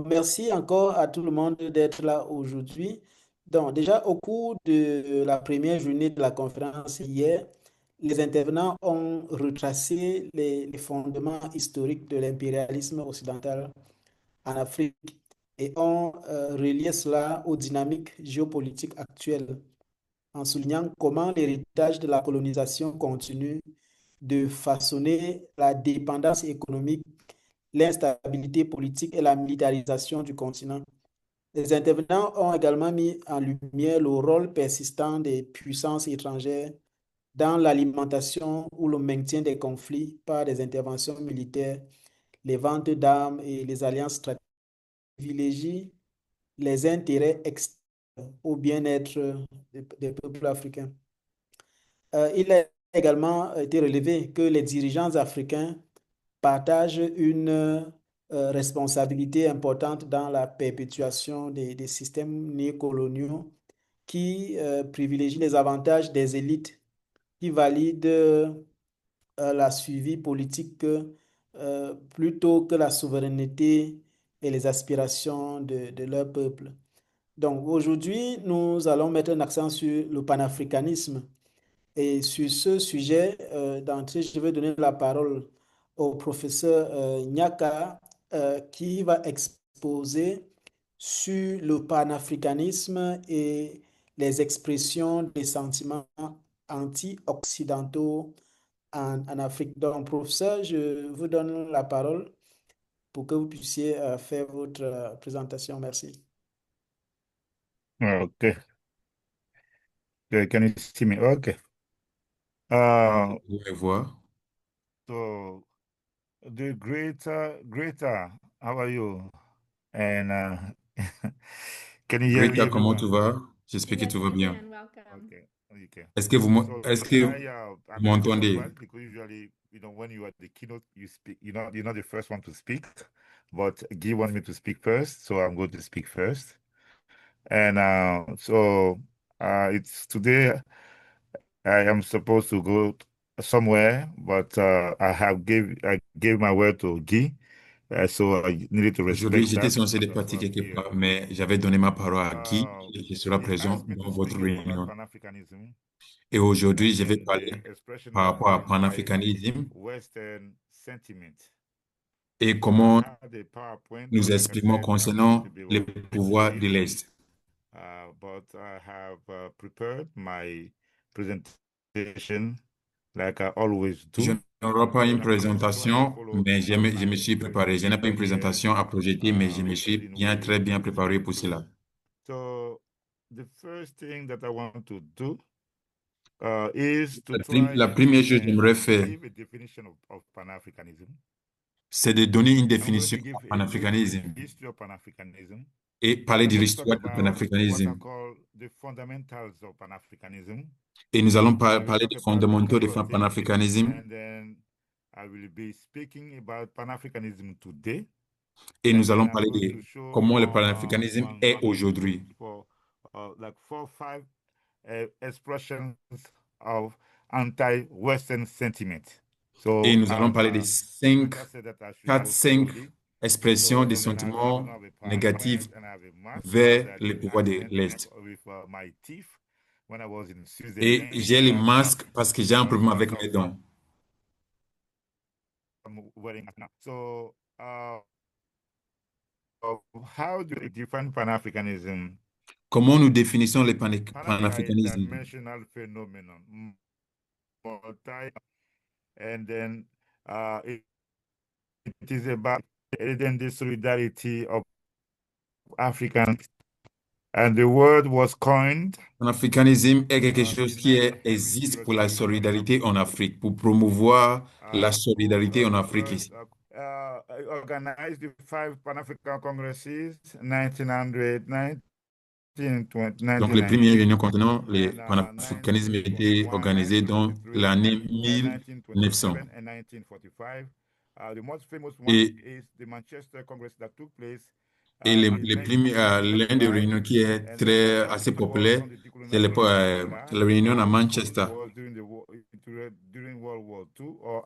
Merci encore à tout le monde d'être là aujourd'hui. Donc, déjà, au cours de la première journée de la conférence hier, les intervenants ont retracé les fondements historiques de l'impérialisme occidental en Afrique et ont relié cela aux dynamiques géopolitiques actuelles, en soulignant comment l'héritage de la colonisation continue de façonner la dépendance économique, l'instabilité politique et la militarisation du continent. Les intervenants ont également mis en lumière le rôle persistant des puissances étrangères dans l'alimentation ou le maintien des conflits par des interventions militaires, les ventes d'armes et les alliances stratégiques privilégient les intérêts externes au bien-être des peuples africains. Il a également été relevé que les dirigeants africains partagent une responsabilité importante dans la perpétuation des systèmes néocoloniaux qui privilégient les avantages des élites, qui valident la suivi politique plutôt que la souveraineté et les aspirations de leur peuple. Donc aujourd'hui, nous allons mettre un accent sur le panafricanisme. Et sur ce sujet, d'entrée, je vais donner la parole au professeur Nyaka, qui va exposer sur le panafricanisme et les expressions des sentiments anti-occidentaux en Afrique. Donc, professeur, je vous donne la parole pour que vous puissiez faire votre présentation. Merci. Okay. Can you see me? Okay. Uh, Vous me voir. so the greater, how are you? And can you hear me, Greta, comment everyone? tu vas? J'espère que Yes, tout va we bien. can. Welcome. Okay. Okay. Est-ce So que vous I'm a little m'entendez? surprised because usually, when you are the keynote, you speak. You're not the first one to speak, but Guy wants me to speak first, so I'm going to speak first. And it's today. I am supposed to go somewhere, but I gave my word to Guy, so I needed to Aujourd'hui, respect j'étais that. censé de So partir I'm quelque here. part, mais j'avais donné ma parole à Guy, Uh, qui sera he présent asked me to dans votre speak about réunion. Pan-Africanism Et aujourd'hui, and je vais then parler the expression par of rapport à panafricanisme anti-Western sentiment. et I comment had a PowerPoint, nous but like I exprimons said, I'm going to concernant be les able to pouvoirs de leave. l'Est. But I have prepared my presentation like I always Je do. n'aurai pas une And I'm going to try and présentation, follow mais the je me outline suis very, préparé. Je n'ai pas very une clear, présentation à projeter, mais je me suis in bien, way très bien to préparé speak pour to. cela. So the first thing that I want to do is to La try première chose que and j'aimerais faire, give a definition of Pan-Africanism. c'est de donner une I'm going définition to give au a brief panafricanisme history of Pan-Africanism. et And parler I'm de going to talk l'histoire du about what I panafricanisme. call the fundamentals of Pan-Africanism. Et nous allons I will parler talk des about a fondamentaux du couple of things, panafricanisme and then I will be speaking about Pan-Africanism today. et And nous then allons I'm parler going de to show comment le panafricanisme on est aujourd'hui. for like 4 or 5 expressions of anti-Western sentiment. Et So nous allons parler des cinq, Anita said that I should quatre, go cinq slowly. expressions des And then I'm going sentiments to have a négatifs PowerPoint and I have a map because vers les pouvoirs I de met l'Est. with my teeth when I was in Et Switzerland. j'ai I les have map masques parce que j'ai un problème lots avec of mes dents. I'm wearing now. So, how do you define Pan-Africanism? Comment nous définissons le panafricanisme? Multi-dimensional phenomenon, multi, and then it is about the solidarity of Africans. And the word was coined Panafricanisme est quelque chose in qui 1946 existe pour la by solidarité en Afrique, pour promouvoir la who solidarité en Afrique first ici. organized the 5 Pan-African Congresses, 1900, 1920, Donc, les premières 1919, réunions concernant le and panafricanisme étaient 1921, organisées dans 1923, l'année and 1900. 1927 and 1945. The most famous one Et is the Manchester Congress that took place Et l'un des réunions qui est assez populaire, c'est la réunion à Manchester. During World War II or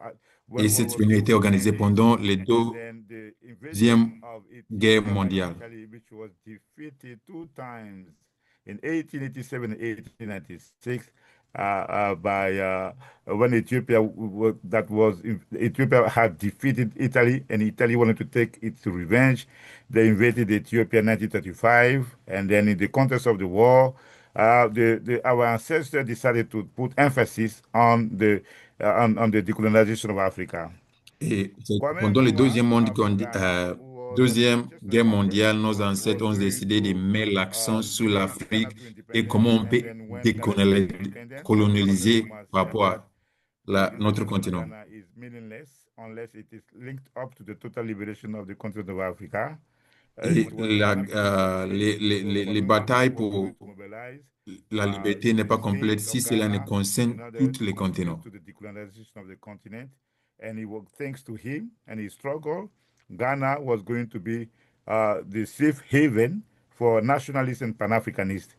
when Et World cette War réunion II était was organisée ending, pendant les and then the deuxième invasion of guerre Ethiopia by mondiale. Italy, which was defeated two times in 1887 and 1896 by when Ethiopia had defeated Italy, and Italy wanted to take its revenge. They invaded Ethiopia in 1935, and then in the context of the war, our ancestors decided to put emphasis on on the decolonization of Africa. Et Kwame pendant le Nkrumah of Ghana, who was the deuxième Manchester guerre Conference, mondiale, nos was ancêtres ont going décidé de to mettre l'accent sur bring Ghana l'Afrique to et independence. comment on And peut then when Ghana became independent, Kwame décoloniser Nkrumah par said rapport that à the notre independence of continent. Ghana is meaningless unless it is linked up to the total liberation of the continent of Africa. Et It was a Pan-Africanist state, so les Kwame batailles Nkrumah was going pour to mobilize la liberté n'est the pas complète state si of cela ne Ghana concerne in order tous to les contribute continents. to the decolonization of the continent. And thanks to him and his struggle, Ghana was going to be the safe haven for nationalists and Pan-Africanists.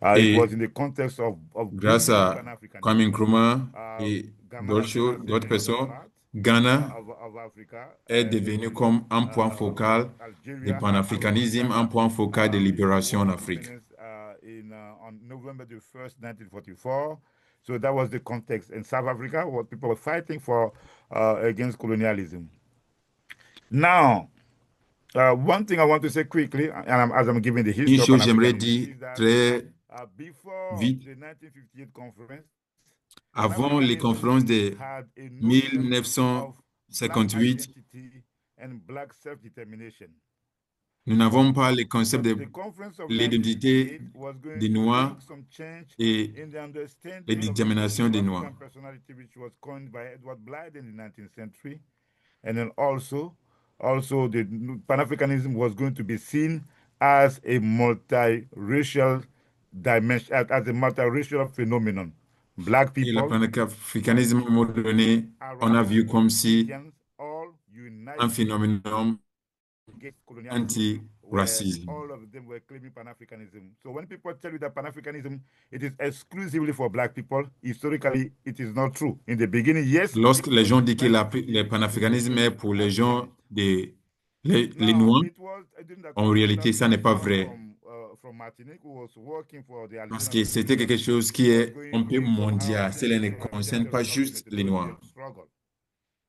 It was Et in the context of grâce building à Kwame Pan-Africanism. Nkrumah et Ghana has never seen d'autres another personnes, part Ghana of Africa. est And devenu comme un point focal du Algeria had panafricanisme, un point focal de libération en won Afrique. independence on November the 1st, 1944. So that was the context. In South Africa, what people were fighting for against colonialism. Now, one thing I want to say quickly, and as I'm giving the Une history of chose j'aimerais Pan-Africanism, dire is that très before vite, the 1958 conference, avant les conférences de had a notion of black 1958, identity and black self-determination. nous n'avons pas le concept But de the conference of l'identité 1958 was going des to Noirs bring some change et in the understanding les of the déterminations des notion of Noirs. African personality, which was coined by Edward Blyden in the 19th century. And then also the Pan-Africanism was going to be seen as a multiracial dimension, as a multiracial phenomenon. Black Et le people, panafricanisme, à un moment donné, on a Arabs, vu comme si Indians, all un united phénomène against colonialism, where anti-racisme. all of them were claiming Pan-Africanism. So when people tell you that Pan-Africanism, it is exclusively for black people, historically, it is not true. In the beginning, yes. Lorsque les gens disent que le panafricanisme est pour les gens les Noirs, en réalité, ça n'est pas vrai. Parce que c'était quelque chose qui est un peu mondial. Cela ne concerne pas juste les Noirs.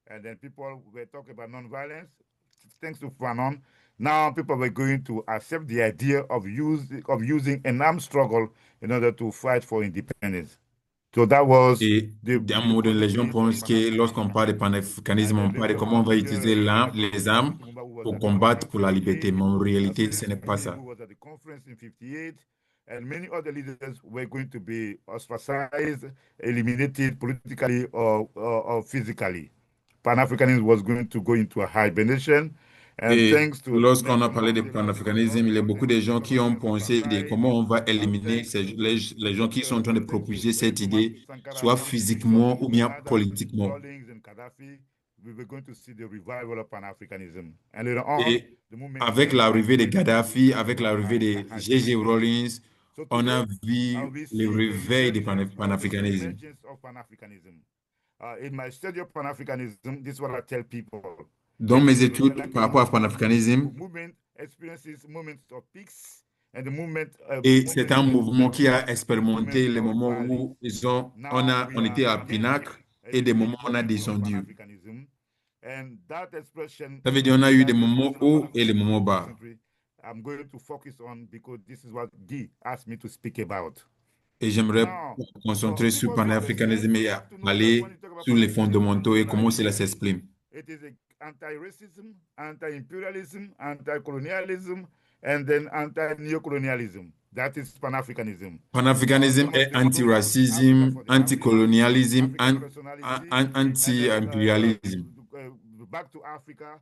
And then people were talking about non-violence. Thanks to Fanon, now people were going to accept the idea of using an armed struggle in order to fight for independence. So that was Et d'un moment donné, les gens pensent que lorsqu'on parle de panafricanisme, on parle de comment on va utiliser les armes pour combattre pour la liberté. Mais en réalité, ce n'est pas ça. And many other leaders were going to be ostracized, eliminated politically or physically. Pan-Africanism was going to go into a hibernation. Et lorsqu'on a parlé de panafricanisme, il y a beaucoup de gens qui ont pensé de comment on va éliminer les gens qui sont en train de propager cette idée, soit physiquement ou bien politiquement. Et avec l'arrivée de Gaddafi, avec l'arrivée de J.J. Rawlings, on a vu le réveil du panafricanisme. In my study of Pan-Africanism, this is what I tell people. Dans mes études par rapport à panafricanisme, et c'est un mouvement qui a expérimenté les moments où on était à pinacle et des moments où on a descendu. Ça veut dire qu'on a eu des moments hauts et des moments bas. I'm going to focus on because this is what Guy asked me to speak about. Et j'aimerais me concentrer sur le panafricanisme et aller sur les fondamentaux et comment cela s'exprime. It is anti-racism, anti-imperialism, anti-colonialism, and then anti-neocolonialism. That is Pan-Africanism. Panafricanisme est anti-racisme, anti-colonialisme, anti-impérialisme. Back to Africa,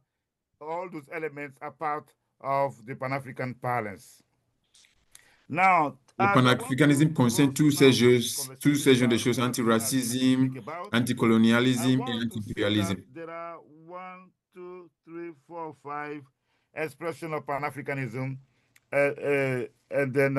all those elements are part of the Pan-African balance. Now, le panafricanisme concerne tous ces genres de choses, anti-racisme, anti-colonialisme et anti-impérialisme. There are 1, 2, 3, 4, 5 expression of Pan-Africanism, and then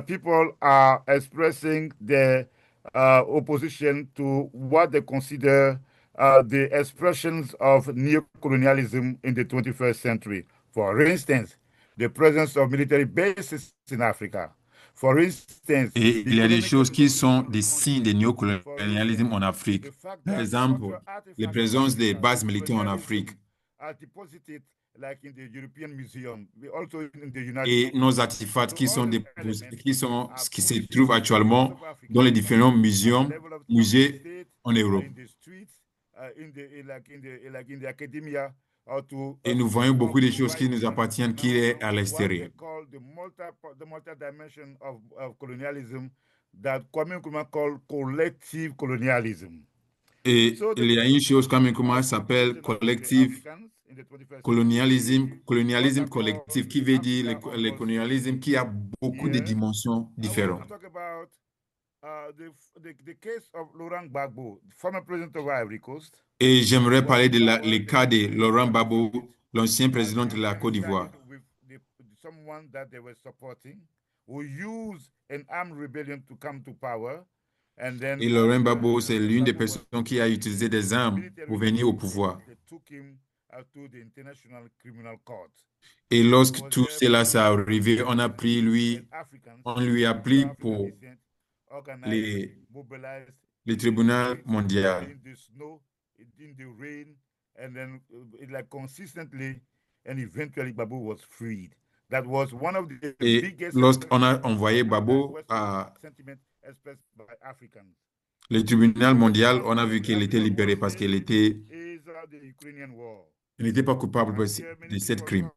people are expressing their opposition to what they consider the expressions of neocolonialism in the 21st century. For instance, the presence of military bases in Africa. For instance, Et the il y a des economic choses qui capabilities sont of the des signes de country. For néocolonialisme instance, en Afrique. the fact Par that exemple, cultural les artifacts of présences des Africa, bases militaires en Afrique colonialism, are deposited like in the European Museum, also in the United et States. nos artefacts So qui all sont, these elements are qui se pushing trouvent the interests actuellement of dans les Africans différents at the level of the musées state, en Europe. in the streets, in the academia, or to Et nous voyons beaucoup de choses qui provide nous appartiennent qui est à what l'extérieur. they call the multi-dimension of colonialism that Kwame Nkrumah called collective colonialism. Et So the il y a une chose comme of s'appelle participation of the collectif Africans in the 21st colonialisme, century, what colonialisme are called collectif, qui veut dire Africa le Onward colonialisme System. qui a beaucoup de Here, dimensions I want to différentes. talk about the case of Laurent Gbagbo, former president of Ivory Coast. Et j'aimerais parler de Was le cas de Laurent Gbagbo, l'ancien président de la Côte d'Ivoire. With someone that they were supporting, who used an armed rebellion to come to power. And then, Et Laurent Gbagbo, c'est l'une des personnes qui a utilisé des armes pour venir au pouvoir. They took him to the International Criminal Court. Et lorsque tout cela s'est arrivé, on a pris lui, on lui a pris pour les tribunaux mondiaux. In the snow, in the rain, and then like consistently, and eventually Gbagbo was freed. That was one of the biggest. Lorsqu'on a envoyé Gbagbo à sentiment expressed by Africans. le tribunal mondial, on a vu qu'il était libéré parce qu'il était, il n'était pas coupable de cette crime.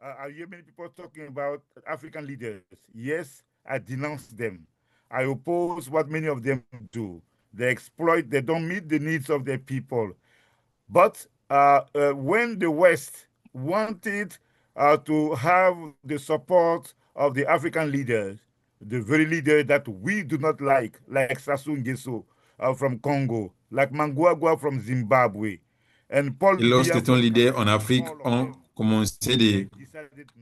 I hear many people talking about African leaders. Yes, I denounce them. I oppose what many of them do. They exploit, they don't meet the needs of their people. But when the West wanted to have the support of the African leaders, the very leader that we do not like Sassou Nguesso from Congo, like Mnangagwa from Zimbabwe, and Paul Et lorsque ton leader en Afrique ont commencé de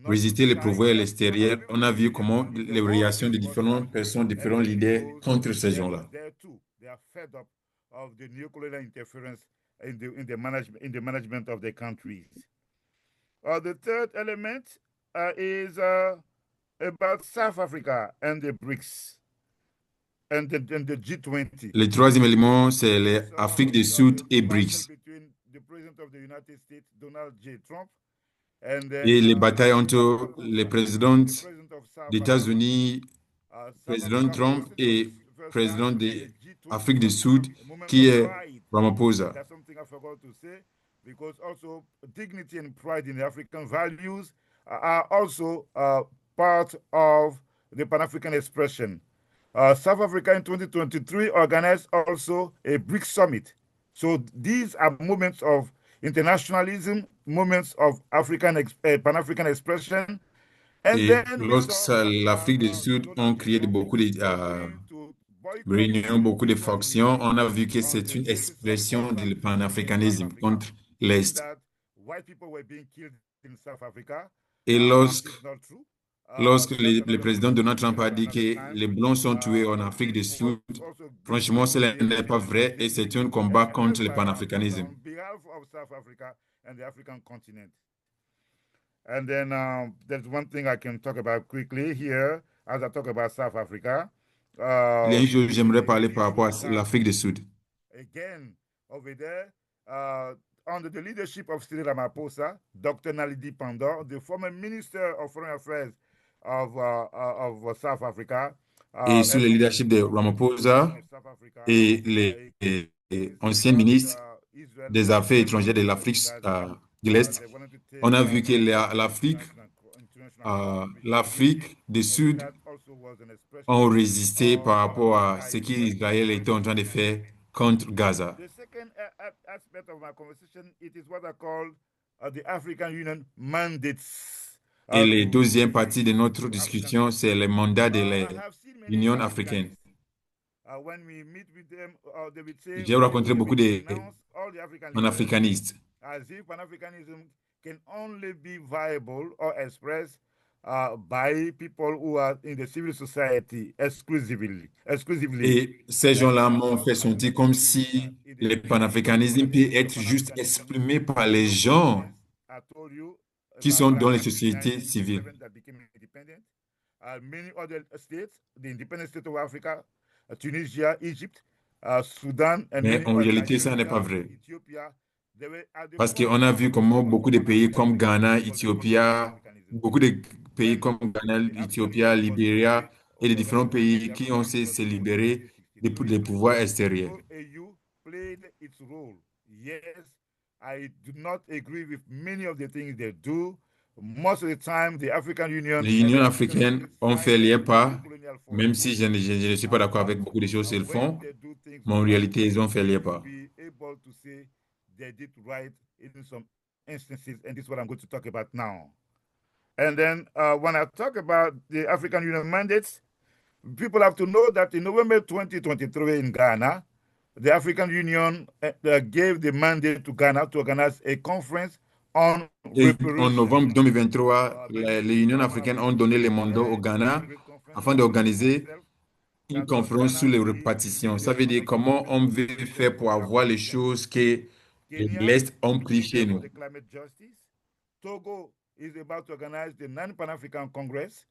résister le pouvoir à l'extérieur, on a vu comment les réactions de différentes personnes, différents leaders contre ces gens-là. They are fed up of the neocolonial interference in the management of their countries. The third element is about South Africa and the BRICS and the G20. Le troisième élément, c'est l'Afrique du Sud et BRICS. Et les batailles entre les présidents des États-Unis, président Trump et président de l'Afrique du Sud, qui est Ramaphosa. That's something I forgot to say, because also dignity and pride in the African values are also part of the Pan-African expression. South Africa in 2023 organized also a BRICS summit. So these are moments of internationalism, moments of Pan-African expression. And Et then lorsque l'Afrique du Sud ont créé beaucoup de réunions, beaucoup de factions, on a vu que c'est une expression du panafricanisme contre l'Est. Et lorsque le président Donald Trump a dit que les Blancs sont tués en Afrique du Sud, franchement, cela n'est pas vrai et c'est un combat contre le panafricanisme. And then there's one thing I can talk about quickly here as I talk about South Africa. Il y a une chose que j'aimerais parler par rapport à l'Afrique du Sud. Again, over there, under the leadership of Cyril Ramaphosa, Dr. Naledi Pandor, the former Minister of Foreign Affairs of South Africa. Et sous le leadership de Ramaphosa et les anciens ministres des Affaires étrangères de l'Afrique de l'Est, on a vu que l'Afrique du Sud ont résisté par rapport à ce qu'Israël était en train de faire contre Gaza. The second aspect of my conversation, it is what I call the African Union mandates. Et la deuxième partie de notre discussion, c'est le mandat de l'Union africaine. J'ai rencontré beaucoup de panafricanistes. can only be viable or expressed by people who are in the civil society exclusively. Et ces gens-là m'ont fait sentir comme si le panafricanisme peut être juste exprimé par les gens I told you qui sont about dans les Ghana in sociétés civiles. 1957 that became independent. Many other states, the independent state of Africa, Tunisia, Egypt, Sudan, and Mais many en others, réalité, ça n'est pas Nigeria, vrai. Ethiopia, they were at the Parce point qu'on a of vu comment beaucoup de pays Pan-Africanism comme Ghana, but they couldn't get Éthiopie, Pan-Africanism. beaucoup de pays When comme Ghana, the African Éthiopie, Union was Libéria founded, et les or différents pays the qui African ont Union was se formed in libérer des 1963, pouvoirs extérieurs. no AU played its role. Yes, I do not agree with many of the things they do. Most of the time, the African Union Les and unions the African africaines states ont fait sided les with the pas, colonial même forces. si je ne suis pas d'accord avec But beaucoup des choses qu'ils when font, they do things mais en right, réalité, ils ont fait les you'll pas. be able to say they did right in some instances, and this is what I'm going to talk about now. And then when I talk about the African Union mandates, people have to know that in November 2023 in Ghana, the African Union gave the mandate to Ghana to organize a conference on Et en reparations. novembre 2023, les unions africaines ont donné le mandat au Ghana afin d'organiser une conférence sur les répartitions. Ça veut dire comment on veut faire pour avoir les choses que Kenya l'Est ont pris is there chez for nous. the climate justice. Togo is about to organize the Non-Pan-African Congress.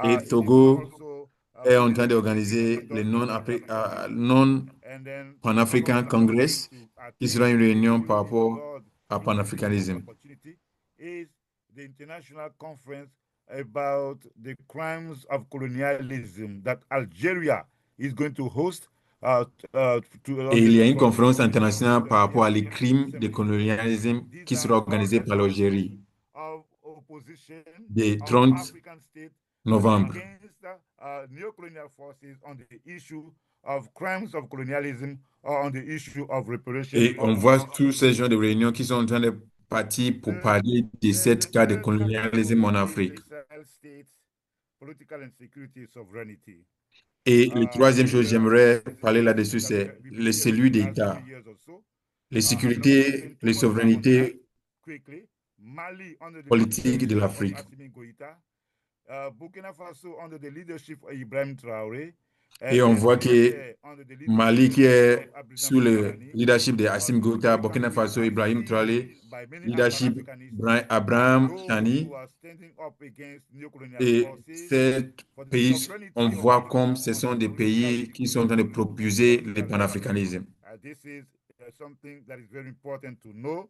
Et This is Togo also est en putting train its d'organiser le signatures on the Pan-Africanism. And then non-Pan-African someone I'm going Congress, to qui sera attend une réunion par faithfully, rapport Lord à willing, gives me the panafricanisme. opportunity, is the international conference about the crimes of colonialism that Algeria is going to host Et il y a une from conférence 27th internationale to par rapport à 28th les crimes de December. colonialisme These qui are sera all organisée par efforts l'Algérie of opposition le of 30 African states novembre. against neo-colonial forces on the issue of crimes of colonialism or on the issue of reparation. Et on voit tous ces gens de réunions qui sont en train de partir pour parler de cette cas de Third colonialisme category en is Afrique. the Sahel states, political and security sovereignty. Et la troisième chose, j'aimerais This is parler a là-dessus, topic that c'est we've been le hearing celui for the last d'État. 3 years or so. Les I don't want to sécurités, spend too les much time on that souverainetés quickly. Mali under the politiques de leadership of l'Afrique. Assimi Goïta, Burkina Faso under the leadership of Ibrahim Traoré, Et and on then voit que Niger under the Mali, leadership qui of est Abidjan sous le Koufani. leadership de Assimi Goïta, Three Burkina countries Faso, are Ibrahim Traoré, seen by many as leadership Pan-Africanists as Abraham those Chani. who are standing up against neocolonial Et forces ces for the pays, on sovereignty of voit comme Africa ce on the sont des political, pays qui sont en train de security, proposer and le cultural ground. panafricanisme. This is something that is very important to know.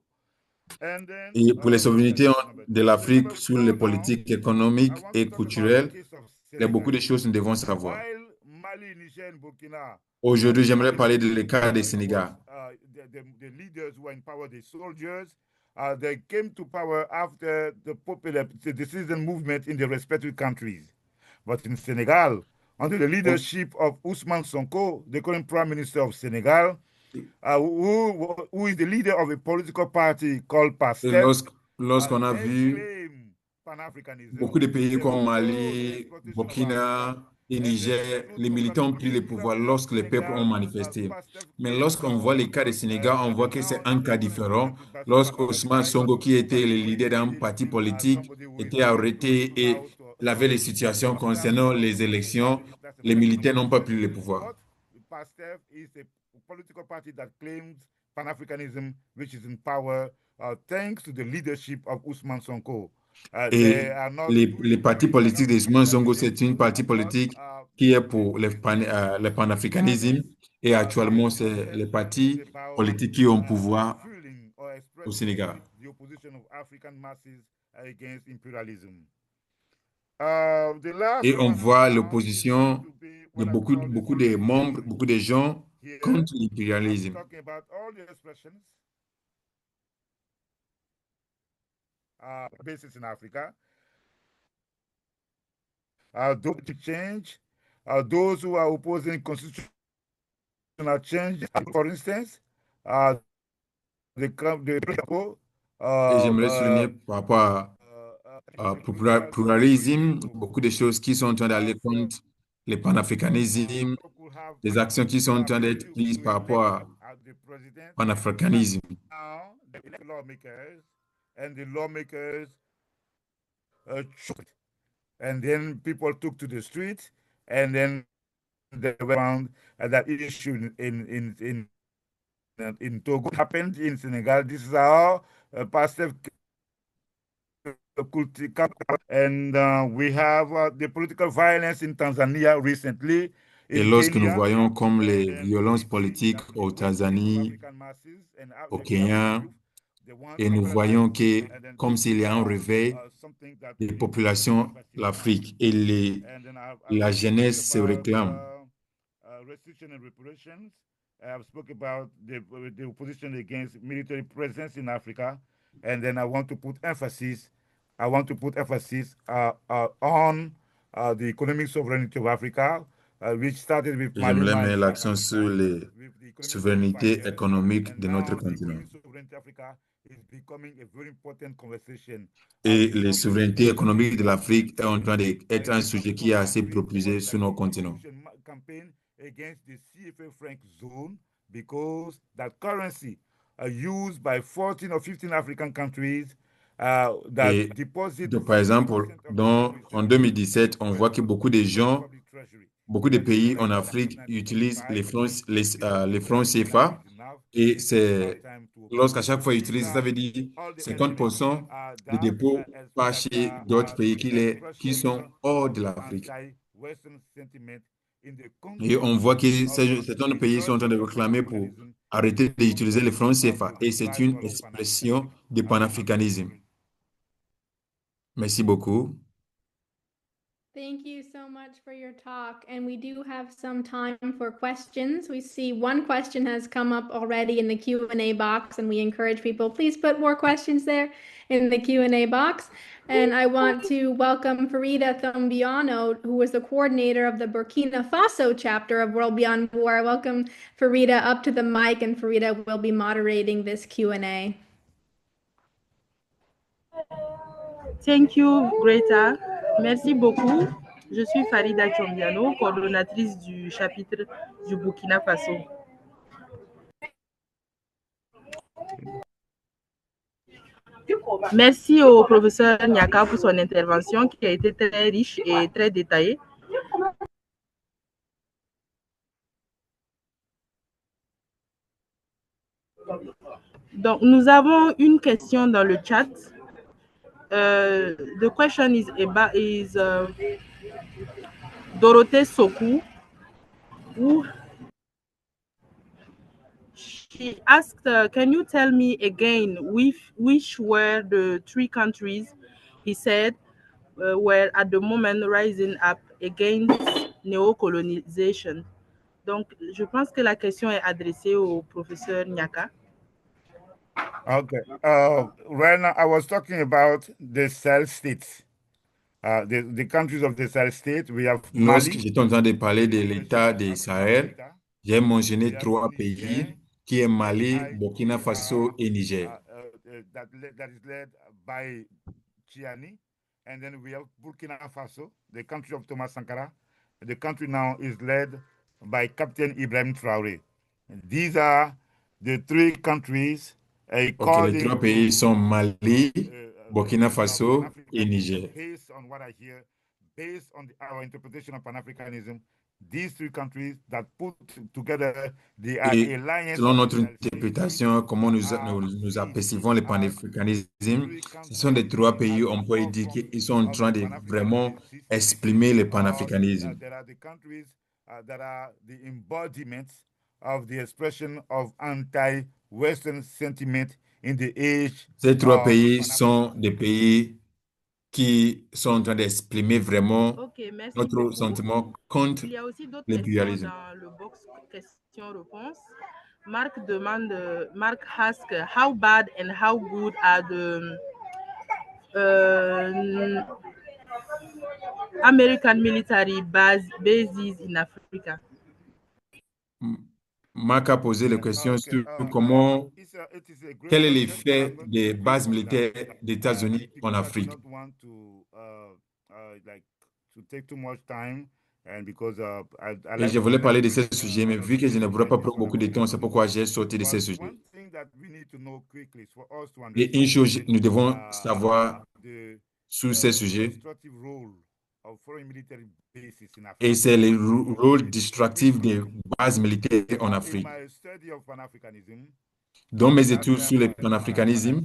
And then Et pour les this is souverainetés number de two. So l'Afrique number sur les four now, politiques I économiques want to et talk about the culturelles, case of il y a beaucoup de Senegal. choses que nous devons savoir. While Mali, Niger, and Burkina Aujourd'hui, the j'aimerais parler de leadership l'écart du Sénégal. the leaders who were in power, the soldiers, they came to power after the popular the decision movement in the respective countries. But in Senegal, under the leadership of Ousmane Sonko, the current prime minister of Senegal, who is the leader of a political party called Et PASTEF, lorsqu'on a they vu claim Pan-Africanism, beaucoup de pays they comme oppose the Mali, exploitation of Africa, Burkina et and they Niger, include les militants ont pris le cooperativism. pouvoir lorsque les peuples ont Senegal, manifesté. PASTEF Mais claims lorsqu'on voit les cas du Sénégal, on that voit they que c'est now un cas even différent. with Bassirou Lorsque Fakonde Ousmane side, Sonko, qui était le who leader d'un is parti seen as politique, somebody who is était very close arrêté et il avait les situations South concernant South les élections, that's les another militaires n'ont pas conversation. pris le pouvoir. But PASTEF is a political party that claims Pan-Africanism, which is in power thanks to the leadership of Ousmane Sonko. They Et are not les partis politiques de Ousmane Sonko, c'est une parti but politique qui est pour le panafricanisme. Et actuellement, c'est les partis politiques qui ont pouvoir fueling or au expressing Sénégal. the opposition of African masses against imperialism. The last Et on one voit now is going l'opposition to be de what I beaucoup, call the beaucoup de membres, CPDC. beaucoup de gens Here, contre I'm l'impérialisme. talking about all the expressions basis in Africa. Those to change, those who are opposing constitutional change, for instance, the Et j'aimerais souligner par rapport à pluralisme, beaucoup de choses qui sont en train d'aller contre le panafricanisme, des actions qui sont en train d'être prises par rapport à panafricanisme. Now, the lawmakers and the lawmakers choked. And then people took to the streets, and then they found that issue in Togo happened in Senegal. This is how Pastor and we have the political violence in Tanzania recently, Et in lorsque nous Kenya, voyons comme les and violences we see politiques that au most of Tanzanie, African masses and au the African Kenya, youth, they want et nous separation, voyons que and then comme this s'il is y a un réveil something that des we need to put populations emphasis de on. l'Afrique et And then I've la also spoke jeunesse se about réclame. restriction and reparations. I've spoke about the opposition against military presence in Africa, and then I want to put emphasis. I want to put emphasis on the economic sovereignty of Africa, which started with Et j'aimerais Malema in mettre South l'accent sur Africa, les with the economic zone of souverainetés Sahel, économiques and de notre now the continent. economic sovereignty of Africa is becoming a very important conversation. Et It's les something that souverainetés is being économiques de discussed l'Afrique est en train intensively d'être un in sujet qui African est assez countries. There propulsé was sur like nos a continents. devaluation campaign against the CFA franc zone because that currency used by 14 or 15 African countries that Et deposit donc, par exemple, 60% of their foreign en reserves 2017, on were voit que put beaucoup de into the gens, public treasury. beaucoup de But then pays like en since Afrique utilisent 1995, les people francs have realized CFA enough. et This is now c'est time to open lorsqu'à up. chaque fois ils These utilisent, ça are veut dire all the elements 50% des that dépôts pas chez d'autres pays qui expressions sont hors of de l'Afrique. anti-Western sentiment in the Et on context voit que of certains the pays sont en birth train de of réclamer pour Pan-Africanism arrêter in the d'utiliser les context francs of CFA. the Et c'est une revival of expression Pan-Africanism de in Africa. panafricanisme. Merci beaucoup. Thank you so much for your talk. And we do have some time for questions. We see one question has come up already in the Q&A box, and we encourage people, please put more questions there in the Q&A box. And I want to welcome Farida Thombiano, who is the coordinator of the Burkina Faso chapter of World Beyond War. Welcome Farida up to the mic, and Farida will be moderating this Q&A. Thank you, Greta. Merci beaucoup. Je suis Farida Thombiano, coordonnatrice du chapitre du Burkina Faso. Merci au professeur Nyaka pour son intervention qui a été très riche et très détaillée. Donc, nous avons une question dans le chat. The question is Dorothée Sokou, who she asked, can you tell me again which were the three countries he said were at the moment rising up against neocolonization? Donc, je pense que la question est adressée au professeur Nyaka. Okay. Right now, I was talking about the Sahel states. The countries of the Sahel state, we have Lorsque Mali. j'étais en train de parler de l'État des Sahel, j'ai mentionné trois pays qui est Mali, Burkina Faso et Niger. That is led by Chiani. And then we have Burkina Faso, the country of Thomas Sankara. The country now is led by Captain Ibrahim Traoré. These are the three countries Okay, les trois pays sont Mali, Burkina Faso et Niger. Based on what I hear, based on our interpretation of Pan-Africanism, these three countries that put together the alliance. Selon notre interprétation, comment nous apercevons le panafricanisme, ce sont des trois pays où on peut dire qu'ils sont en train de vraiment exprimer le panafricanisme. There are the countries that are the embodiments of the expression of anti-Western sentiment in the age. Ces trois pays sont des pays qui sont en train d'exprimer vraiment notre sentiment contre l'impérialisme. Dans le box questions-réponses, Marc ask, how bad and how good are the American military bases in Africa? Marc a posé la question sur comment, quel est l'effet des bases militaires des États-Unis en Afrique. Et je voulais parler de ce sujet, mais vu que je ne voudrais pas prendre beaucoup de temps, c'est pourquoi j'ai sauté de ce sujet. Et une chose, nous devons savoir sur ces sujets, et c'est le rôle destructif des bases militaires en Afrique. Dans mes études sur le panafricanisme,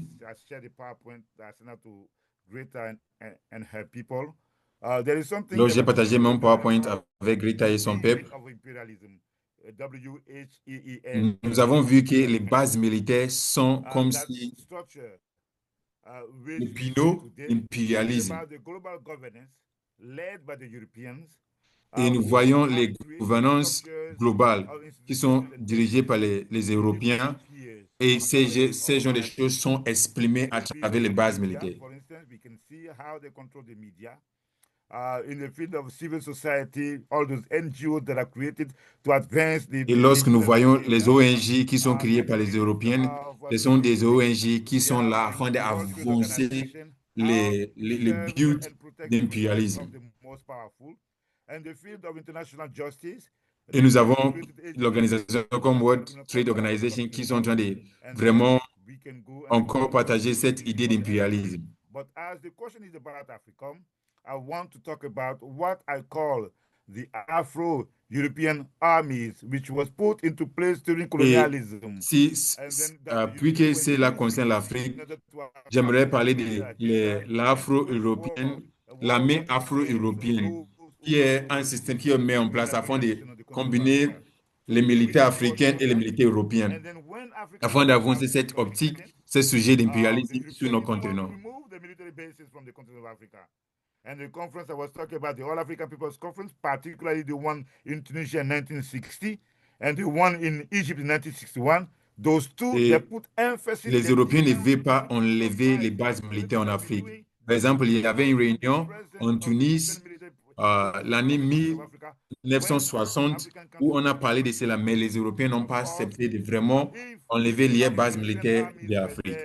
lorsque j'ai partagé mon PowerPoint avec Greta et son peuple, nous avons vu que les bases militaires sont comme si le pinot impérialisme. Et nous voyons les gouvernances globales qui sont dirigées par les Européens, et ces genres de choses sont exprimées à travers les bases militaires. Et lorsque nous voyons les ONG qui sont créées par les Européens, ce sont des ONG qui sont là afin d'avancer les buts d'impérialisme. Et nous avons l'organisation comme World Trade Organization qui sont en train de vraiment encore partager cette idée d'impérialisme. I want to talk about what I call the Afro-European armies, which was put into place during colonialism. Puisque cela concerne l'Afrique, j'aimerais parler de l'Afro-Européenne, l'armée afro-européenne, qui est un système qui est mis en place afin de combiner les militaires africains et les militaires européens, afin d'avancer cette optique, ce sujet d'impérialisme sur nos continents. And the conference I was talking about, the All African People's Conference, particularly the one in Tunisia in 1960 and the one in Egypt in 1961, those two, they put emphasis. Les Européens ne veulent pas enlever les bases militaires en Afrique. Par exemple, il y avait une réunion en Tunis l'année 1960 où on a parlé de cela, mais les Européens n'ont pas accepté de vraiment enlever les bases militaires de l'Afrique.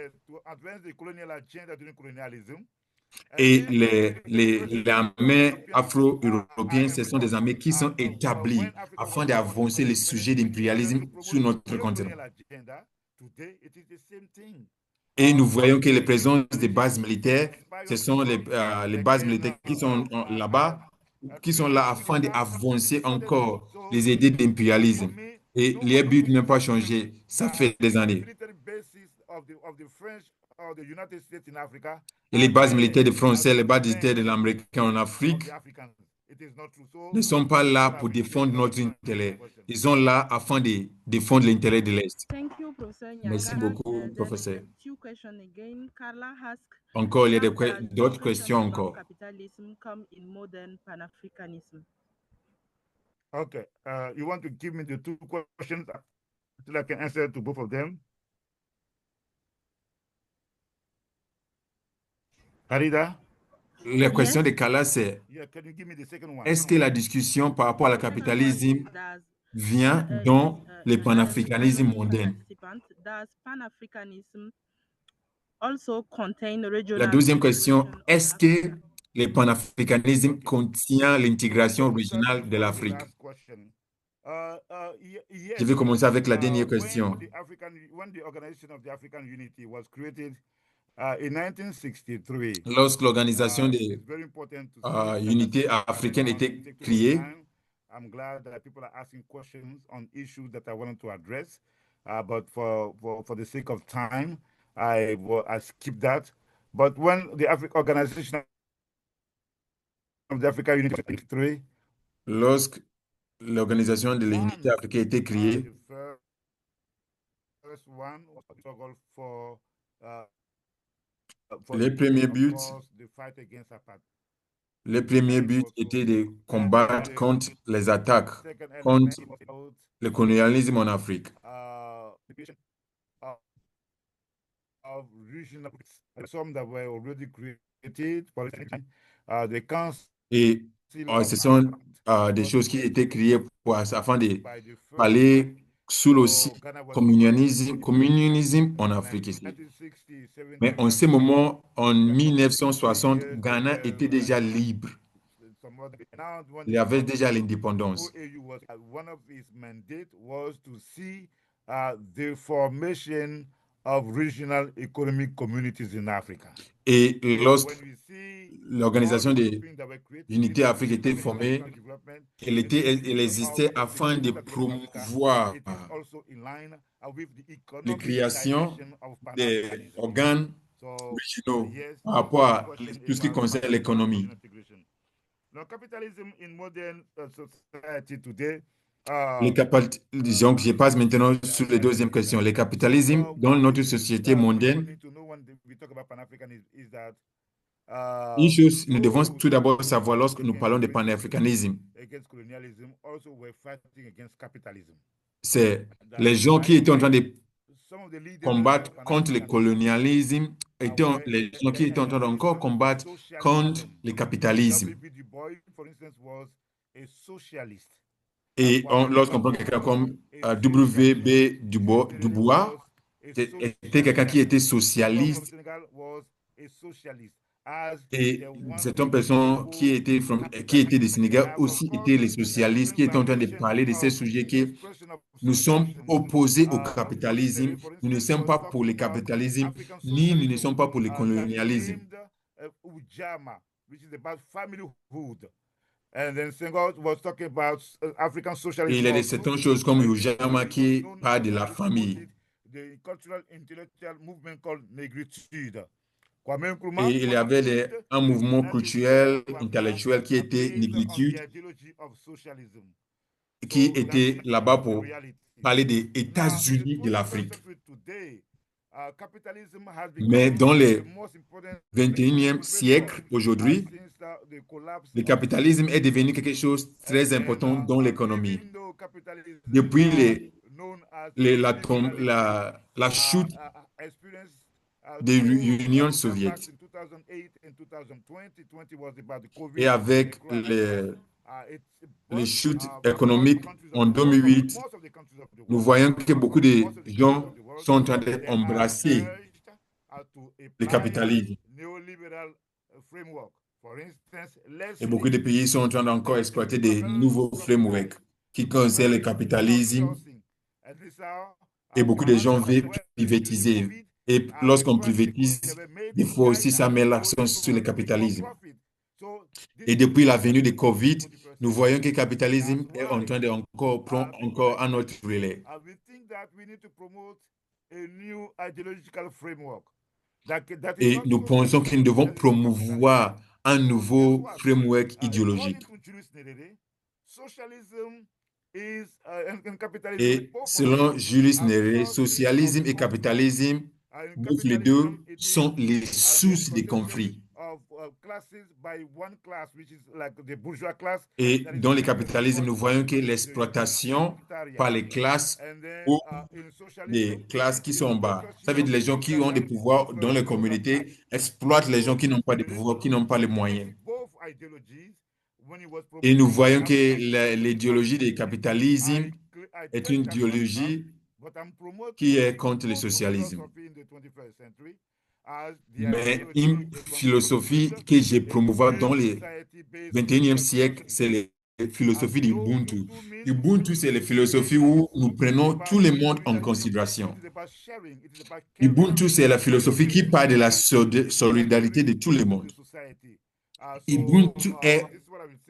Et les armées afro-européennes, ce sont des armées qui sont établies afin d'avancer les sujets d'impérialisme sur notre continent. Et nous voyons que les présences des bases militaires, ce sont les bases militaires qui sont là-bas, qui sont là afin d'avancer encore les idées d'impérialisme. Et les buts n'ont pas changé, ça fait des années. Et les bases militaires des Français, les bases militaires de l'Américain en Afrique ne sont pas là pour défendre notre intérêt. Ils sont là afin de défendre l'intérêt de l'Est. Merci beaucoup, professeur. Encore, il y a d'autres questions encore. Okay, you want to give me the two questions so I can answer to both of them? Arida? La question de Kala, c'est est-ce que la discussion par rapport au capitalisme vient dans le panafricanisme mondain? La deuxième question, est-ce que le panafricanisme contient l'intégration régionale de l'Afrique? Je vais commencer avec la dernière question. Lorsque l'organisation de l'unité africaine était créée, I'm glad that people are asking questions on issues that I wanted to address, but for the sake of time, I skip that. But when the Organization of the African Unity was created, lorsque l'organisation de l'unité africaine a été créée, les premiers buts étaient de combattre contre les attaques, contre le colonialisme en Afrique. Et ce sont des choses qui étaient créées afin de parler sous le communisme en Afrique ici. Mais en ce moment, en 1960, Ghana était déjà libre. Il y avait déjà l'indépendance. the formation of regional economic communities in Africa. Et lorsque When we see l'Organisation all the des things that were created Unités in Afrique était formée, international development, elle existait afin de promouvoir it is also in line with the les economic créations dimension of des Pan-Africanism. organes So, régionaux yes, par rapport à question tout ce qui about concerne l'économie. integration. Now, capitalism in modern society today. Disons que je passe maintenant sur la deuxième question. Le capitalisme dans notre société mondaine, une chose, nous devons tout d'abord savoir lorsque nous parlons de panafricanisme, c'est les gens qui étaient en train de combattre contre le colonialisme, les gens qui étaient en train d'encore combattre contre le capitalisme. Et lorsqu'on prend quelqu'un comme W.B. Du Bois, était quelqu'un qui était socialiste. Et certaines personnes qui étaient des Sénégal aussi étaient les socialistes qui étaient en train de parler de ces sujets que nous sommes opposés au capitalisme, nous ne sommes pas pour le capitalisme, ni nous ne sommes pas pour le colonialisme. Et il y a certaines choses comme Ujama qui parle de la famille. Et il y avait un mouvement culturel, intellectuel qui était Négritude, qui était là-bas pour parler des États-Unis de l'Afrique. Mais dans le 21e siècle, aujourd'hui, le capitalisme est devenu quelque chose de très important dans l'économie. Depuis la chute de l'Union soviétique et avec les chutes économiques en 2008, nous voyons que beaucoup de gens sont en train d'embrasser le capitalisme. Et beaucoup de pays sont en train d'encore exploiter des nouveaux frameworks qui concernent le capitalisme. Et beaucoup de gens veulent privatiser. Et lorsqu'on privatise, des fois aussi, ça met l'accent sur le capitalisme. Et depuis la venue de Covid, nous voyons que le capitalisme est en train de prendre encore un autre relais. Et nous pensons que nous devons promouvoir un nouveau framework idéologique. Et selon Julius Nyerere, socialisme et capitalisme, les deux sont les sources des conflits. Et dans le capitalisme, nous voyons que l'exploitation par les classes ou les classes qui sont en bas, ça veut dire les gens qui ont des pouvoirs dans les communautés exploitent les gens qui n'ont pas de pouvoir, qui n'ont pas les moyens. Et nous voyons que l'idéologie du capitalisme est une idéologie qui est contre le socialisme. Mais une philosophie que j'ai promouvoir dans le 21e siècle, c'est la philosophie d'Ubuntu. Ubuntu, c'est la philosophie où nous prenons tout le monde en considération. Ubuntu, c'est la philosophie qui parle de la solidarité de tout le monde. Ubuntu est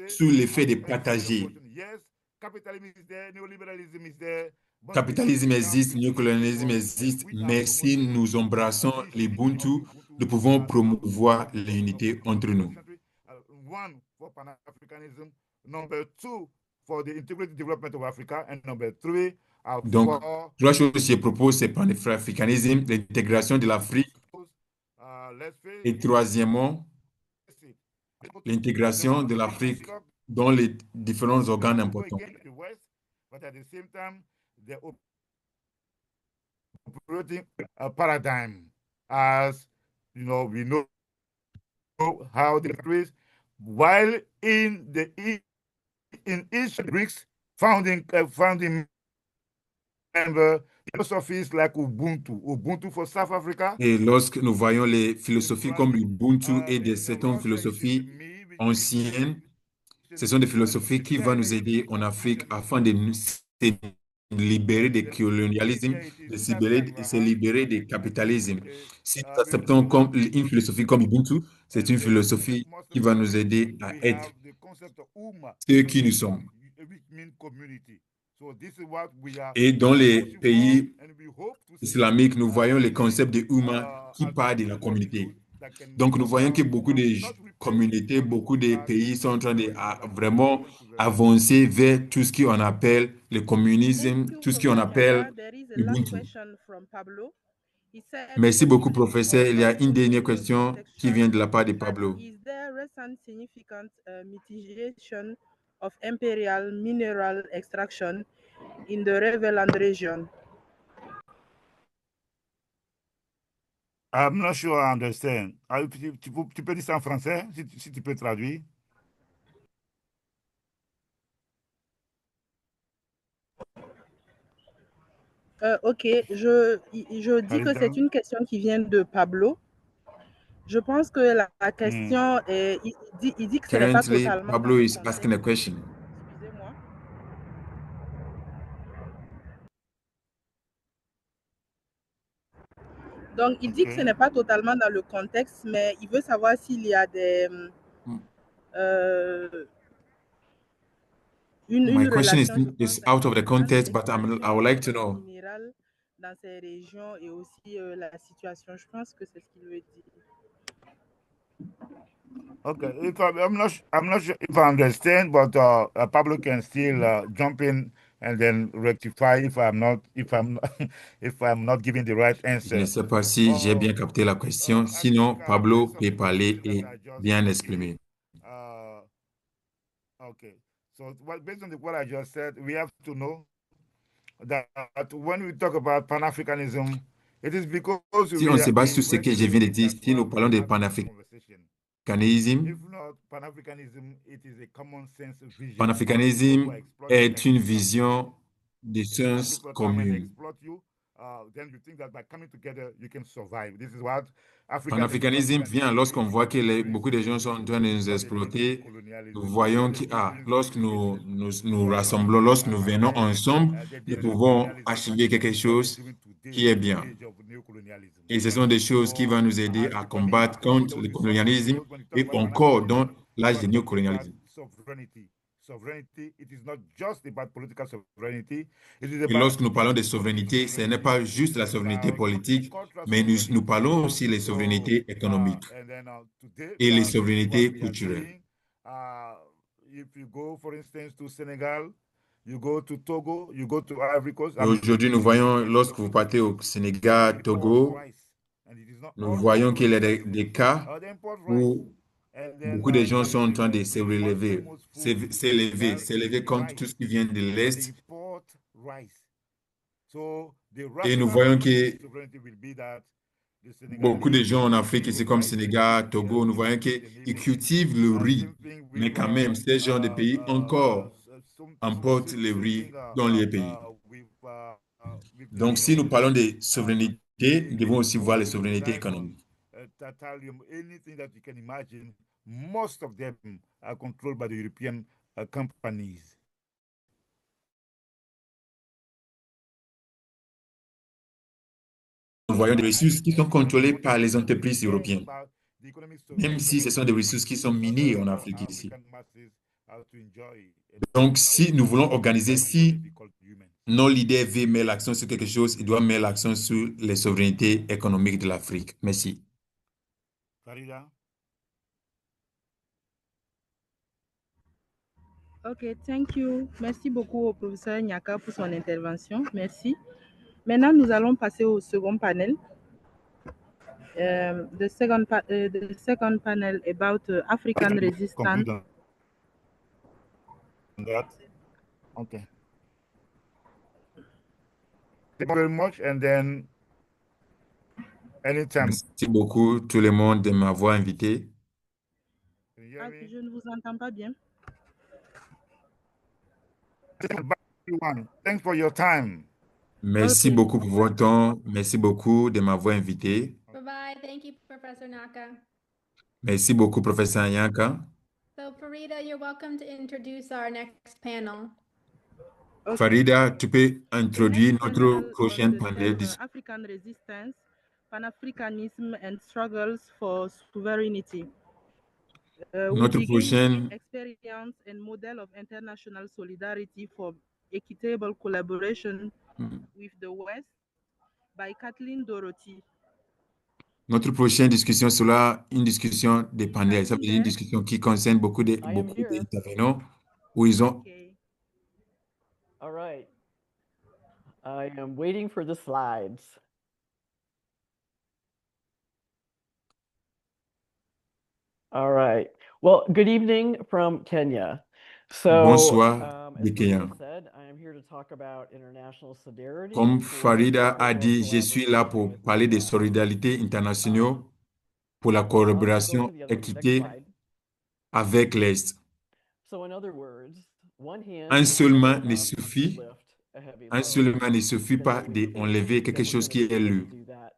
sur l'effet de partager. Capitalisme existe, néocolonialisme existe, mais si nous embrassons l'Ubuntu, nous pouvons promouvoir l'unité entre nous. Donc, trois choses que je propose, c'est panafricanisme, l'intégration de l'Afrique, et troisièmement, l'intégration de l'Afrique dans les différents organes importants. Operating a paradigm, as you know, we know how the countries, while in each BRICS founding member philosophies like Ubuntu for South Africa. Et lorsque nous voyons les philosophies comme l'Ubuntu et de certaines philosophies anciennes, ce sont des philosophies qui vont nous aider en Afrique afin de nous libérer des colonialismes, de se libérer des capitalismes. Si nous acceptons comme une philosophie comme Ubuntu, c'est une philosophie qui va nous aider à être ceux qui nous sommes. Et dans les pays islamiques, nous voyons le concept de Ummah qui part de la communauté. Donc, nous voyons que beaucoup de communautés, beaucoup de pays sont en train de vraiment avancer vers tout ce qu'on appelle le communisme, tout ce qu'on appelle Ubuntu. Merci beaucoup, professeur. Il y a une dernière question qui vient de la part de Pablo. Is there recent significant mitigation of imperial mineral extraction in the Reveland region? I'm not sure I understand. Tu peux dire ça en français, si tu peux traduire? Ok, je dis que c'est une question qui vient de Pablo. Je pense que la question est, il dit que ce n'est pas Currently, totalement. Pablo is asking a question. Excusez-moi. Donc, il dit que ce n'est pas totalement dans le contexte, mais il veut savoir s'il y a des My question relation, is out of the context, but I would like to know. Dans ces régions et aussi la situation. Je pense que c'est ce qu'il veut dire. Okay, I'm not sure if I understand, but Pablo can still jump in and then rectify if I'm not giving the right Je ne answer. sais pas si j'ai bien capté la question. Sinon, Pablo peut parler et bien exprimer. Okay, so based on what I just said, we have to know that when we talk about Pan-Africanism, it is because Si on se base sur ce que je viens de dire, si nous parlons de panafricanisme, panafricanisme est une vision de sens commune. Panafricanisme vient lorsqu'on voit que beaucoup de gens sont en train de nous exploiter. Nous voyons que lorsque nous rassemblons, lorsque nous venons ensemble, nous pouvons achever quelque chose qui est bien. Et ce sont des choses qui vont nous aider à combattre contre le colonialisme et encore dans l'âge du néocolonialisme. Et lorsque nous parlons de souveraineté, ce n'est pas juste la souveraineté politique, mais nous parlons aussi des souverainetés économiques et les souverainetés culturelles. Aujourd'hui, nous voyons, lorsque vous partez au Sénégal, Togo, nous voyons qu'il y a des cas où beaucoup de gens sont en train de s'élever contre tout ce qui vient de l'Est. Et nous voyons que beaucoup de gens en Afrique, ici comme Sénégal, Togo, nous voyons qu'ils cultivent le riz. Mais quand même, ces gens de pays encore importent le riz dans les pays. Donc, si nous parlons de souveraineté, nous devons aussi voir les souverainetés économiques. Most of them are controlled by the European companies. Nous voyons des ressources qui sont contrôlées par les entreprises européennes, même si ce sont des ressources qui sont minières en Afrique ici. Donc, si nous voulons organiser, si nos leaders veulent mettre l'accent sur quelque chose, ils doivent mettre l'accent sur les souverainetés économiques de l'Afrique. Merci. Farida? Ok, thank you. Merci beaucoup au professeur Nyaka pour son intervention. Merci. Maintenant, nous allons passer au second panel. The second panel about African resistance. Okay. Thank you very much, and then anytime. Merci beaucoup tout le monde de m'avoir invité. Je ne vous entends pas bien. Thanks for your time. Merci beaucoup pour votre temps. Merci beaucoup de m'avoir invité. Bye-bye. Thank you, Professor Naka. Merci beaucoup, professeur Nyaka. So, Farida, you're welcome to introduce our next panel. Okay. Farida, tu peux The introduire next notre panel prochain on the panel. theme African resistance, Pan-Africanism and struggles for sovereignty. We Notre begin prochaine, with experience and model of international solidarity for equitable collaboration with the West by Kathleen Dorothy. notre prochaine discussion sera une discussion des panels. Ça veut dire une discussion qui concerne beaucoup d'intervenants où ils ont. Okay. All right. I am waiting for the slides. All right. Well, good evening from Kenya. Bonsoir As de Kenya. Farida said, I am here to talk about international solidarity Comme for Farida a dit, equitable je suis là pour collaboration parler de with the West. solidarité internationale pour la I'll go to collaboration the other next équité slide. avec l'Est. So in other words, one hand Un is seul not main enough ne to suffit, lift a heavy un load. seul main ne suffit pas Then we d'enlever think quelque that we're chose gonna qui be est able lourd. to do that.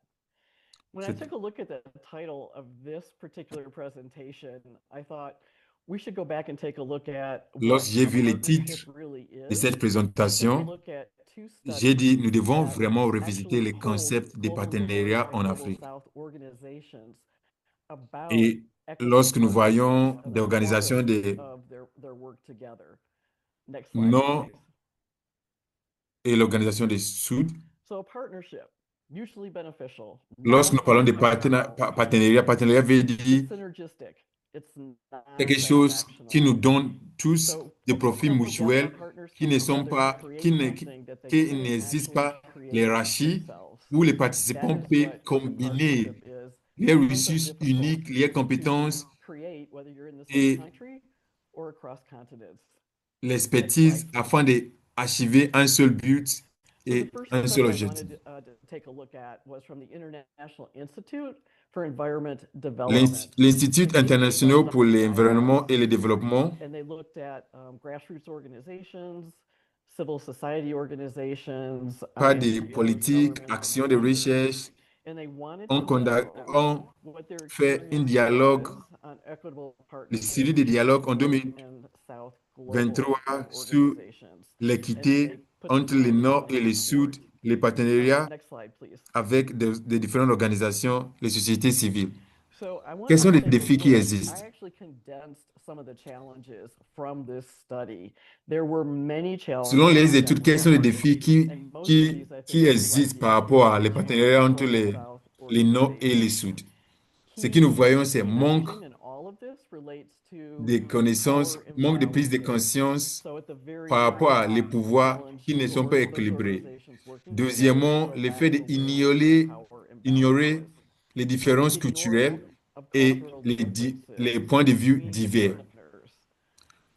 When I C'est- took a look at the title of this particular presentation, I thought we should go back and take a look at what Lorsque j'ai a vu le partnership titre really de is, cette and take a présentation, look at two j'ai dit, studies nous devons that vraiment revisiter actually le polled concept de Global North partenariat and en Global Afrique. South organizations about Et equitable lorsque nous partnerships voyons and des the organisations importance de of their work together. Next slide, Nord please. et l'organisation des Sud, So a partnership, mutually beneficial, lorsque nous parlons de non-transactional, partenariat, partenariat veut it's dire synergistic, it's quelque chose qui nous non-transactional. donne tous So des folks profits don't forget mutuels that partners qui come ne sont together to pas, create something that they qui couldn't n'existent actually pas create l'hierarchie themselves. où les That participants is peuvent what combiner partnership is. les Sometimes ressources difficult uniques, les to compétences create, whether you're in the et same country or across continents. l'expertise afin d'achever un seul but So the et first un seul study I objectif. wanted to take a look at was from the International Institute for Environment Development. L'Institut They did a international pour study l'environnement et le développement and they looked at grassroots organizations, civil society organizations, par and des politiques, governments and actions de funders. recherche, And they wanted on, to know on what their fait un experience dialogue, was on equitable le partnerships suivi des dialogues en with North and South global 2023 sur organizations. And l'équité they put entre this le on Nord et le the Sud, board. les partenariats Next slide, please. avec des différentes organisations, les sociétés civiles. So I want Quels sont to les take a défis qui look. existent? I actually condensed some of the challenges from this study. There were many challenges. Selon les that études, quels were sont les partnerships, défis and most of these, I think, qui reflect existent the par rapport à les existing partenariats entre Global South les Nord et les organizations. Sud? Ce que nous voyons, c'est Key manque dimension in all of this relates to de connaissances, power manque de prise de imbalances. conscience So at the very par rapport à les top, pouvoirs challenge qui ne to sont pas those équilibrés. organizations working Deuxièmement, together le so fait back to where d'ignorer power ignorer imbalances. les différences The culturelles ignoring of et cultural les differences points de vue between divers. partners.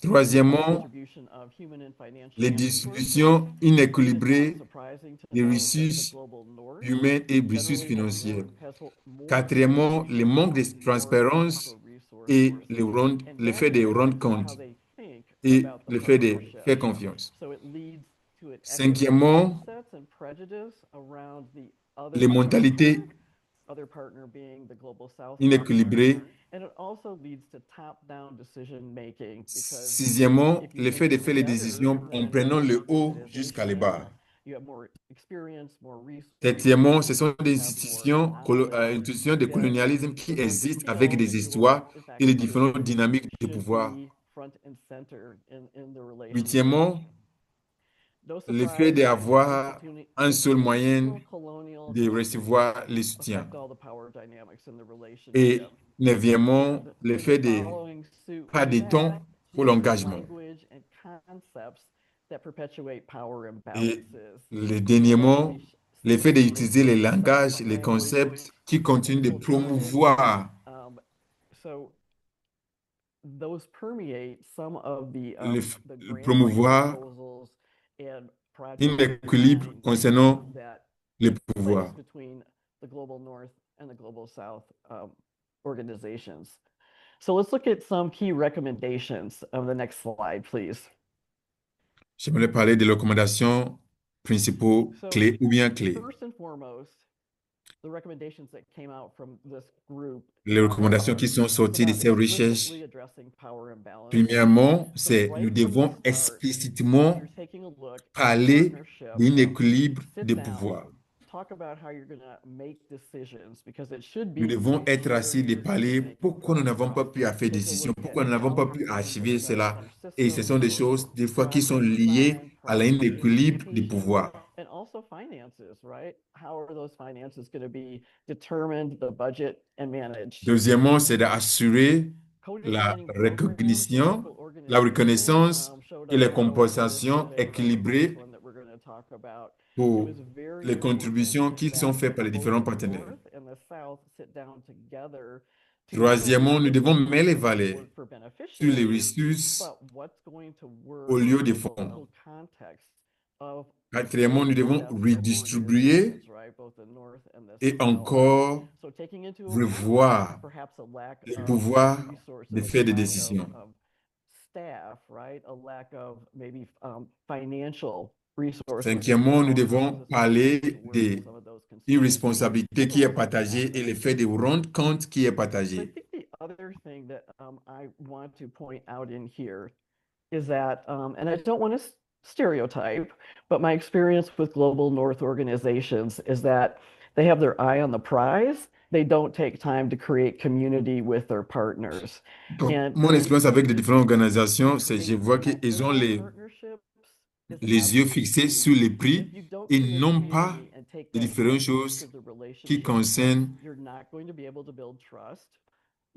Troisièmement, Distribution of human and financial les resources. distributions And it's inéquilibrées not surprising to des know that the ressources global north, humaines et ressources generally financières. has more Quatrièmement, le manque de transparence et le fait de rendre compte et le fait de faire confiance. Cinquièmement, les mentalités inéquilibrées. And it also leads to top-down decision making because Sixièmement, if you le do fait de it faire les together, décisions en then prenant le as an haut jusqu'à le organization, bas. you have more experience, more resources. Septièmement, ce sont des you have more knowledge institutions de that colonialisme qui the existent avec des individual, histoires in fact, et les the différentes person dynamiques de should pouvoir. be front and center in the relationship. Huitièmement, No le surprise, fait d'avoir un seul moyen institutional colonial de recevoir les soutiens. affect all the power dynamics in the relationship. Et neuvièmement, And le in fait de following suit pas with de that, temps pour these are l'engagement. language and concepts that perpetuate power Et imbalances. le dernièrement, le fait d'utiliser les langages, les Language, concepts qui continuent de political promouvoir So those permeate some of the grant promouvoir proposals and project inéquilibre design concernant that les takes place pouvoirs. between the Global North and the Global South organizations. So let's look at some key recommendations of the next slide, please. J'aimerais parler des recommandations principaux clés ou bien clés. First and foremost, the recommendations that came out from this group, Les recommandations qui sont sorties de about ces recherches, explicitly addressing power imbalance. premièrement, So c'est right nous from devons the start, explicitement you're taking a look at parler partnership, d'un équilibre sit de down, pouvoir. talk about how you're going to make decisions, because it should Nous be devons être shared assis de parler decision-making pourquoi nous n'avons pas process. pu faire Take a décision, look pourquoi at nous n'avons pas how pu you're going to archiver set cela. up your Et ce sont des systems, choses, des fois, qui sont process liées design, à un process équilibre de implementation, pouvoir. and also finances, right? How are those finances going to be determined, the budget, and managed? Deuxièmement, c'est d'assurer la Co-designing programs with recognition, local la organizations reconnaissance showed et up les below in the compensations survey, but the équilibrées first one that we're going to talk about, it pour was very les contributions important qui sont that faites par les both différents the partenaires. North and the South sit down together to Troisièmement, nous not devons only mêler les what's valeurs work for sur les beneficiaries, ressources but what's going to work au lieu in des the fonds. local context of Quatrièmement, nous both devons sets of redistribuer organizations, right? Both the North and the et South. encore So taking into account revoir perhaps a lack le of pouvoir resources, de a faire des lack décisions. of staff, right? A lack of maybe financial resources. Cinquièmement, nous How devons is this parler going to work des with some of those une constituencies? responsabilité And qui est then lastly, partagée et access. le fait de rendre compte qui est So I partagé. think the other thing that I want to point out in here is that, and I don't want to stereotype, but my experience with Global North organizations is that they have their eye on the prize. They don't take time to create community with their partners. Donc, And mon expérience avec les différentes organisations, c'est que je create vois qu'ils ont equitable partnerships is les yeux absolutely fixés key. sur les prix If you don't et create non pas community and take les that différentes time choses to the qui relationship, concernent you're not going to be able to build trust.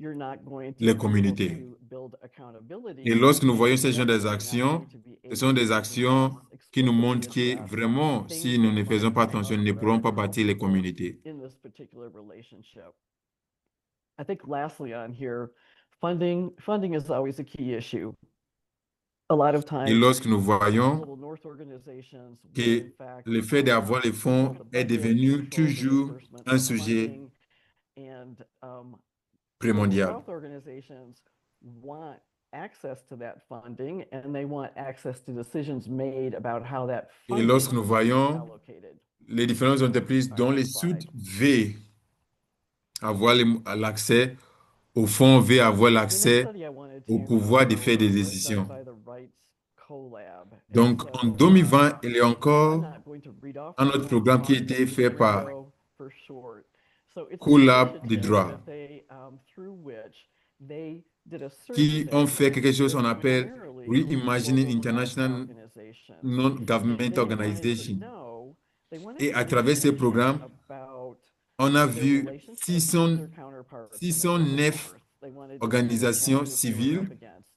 You're not going to les be able communautés. to build accountability. Et lorsque nous voyons And ces genre therefore, des you're not actions, going to be ce sont able des to actions perhaps qui nous explicitly montrent que address vraiment, things si nous that ne faisons might pas come attention, up nous ne that pourrons are pas bâtir les helpful communautés. in this particular relationship. I think lastly on here, funding is always a key issue. A lot of Et times, lorsque nous voyons Global North organizations will que in fact le fait d'avoir les fonds control the est budget, devenu control the toujours disbursement un of sujet funding, and Global primordial. South organizations want access to that funding, and they want access to decisions made about how that Et funding lorsque nous is voyons allocated. les différentes entreprises dont les Sud veulent avoir l'accès au fonds, veulent avoir The next l'accès study I wanted au to pouvoir de faire des was done décisions. by the Rights Collab. And Donc, so, en 2020, il y a I'm encore not going to read off un that autre one, programme qui a but été I'm fait gonna par go for short. So it's a Collab de initiative droit, that they, through which they did a qui ont fait survey quelque chose qu'on with appelle primarily Reimagining global South International organizations. And Non-Government they wanted to Organization. know, they wanted Et to à get travers ces information programmes, about on a their vu relationships 600 with their counterparts in the global 609 North. They wanted to see the organisations challenges they were civiles up against.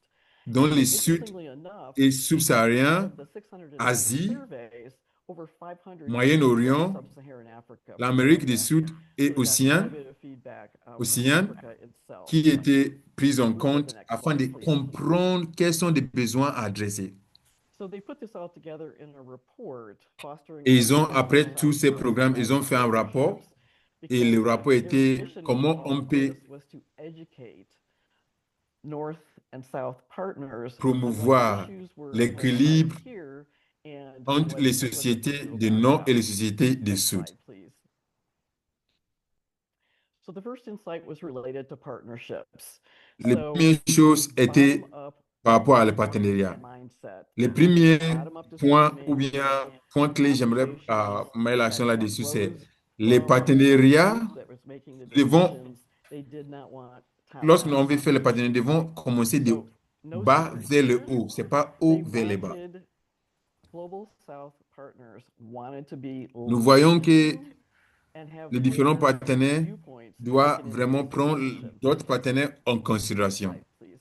dont And les Sud interestingly enough, et out subsahariens, of the 609 Asie, surveys, over 500 came from Moyen-Orient, Sub-Saharan Africa, which l'Amérique was du that. Sud So et they got quite a Océan, bit of feedback from Océane, Africa itself. qui étaient prises en We can go to compte the next afin de slide, please. comprendre quels sont les besoins à adresser. So they put this all together in a report, fostering Et ils ont, global après South tous ces North programmes, ils ont fait un rapport. partnerships, Et le because rapport their était mission with comment all on of peut this was to educate North and South partners on what promouvoir issues were l'équilibre identified here and entre les what they sociétés could do du about Nord et them. les sociétés du Next Sud. slide, please. So the first insight was related to partnerships. Les So premières choses étaient bottom-up par rapport à les partnership partenariats. mindset. Les premiers Bottom-up points ou decision-making, bien points clés, j'aimerais conversations mettre l'accent that là-dessus, c'est rose les from partenariats the group that was making the devons, decisions. They did not want lorsque nous top-down. veut faire les partenariats, devons commencer de So no bas secret vers le here. haut, c'est pas They haut vers le bas. wanted Global South partners wanted to be Nous voyons que listening and have les différents their partenaires viewpoints doivent taken vraiment into prendre consideration. d'autres partenaires en Next considération. slide, please.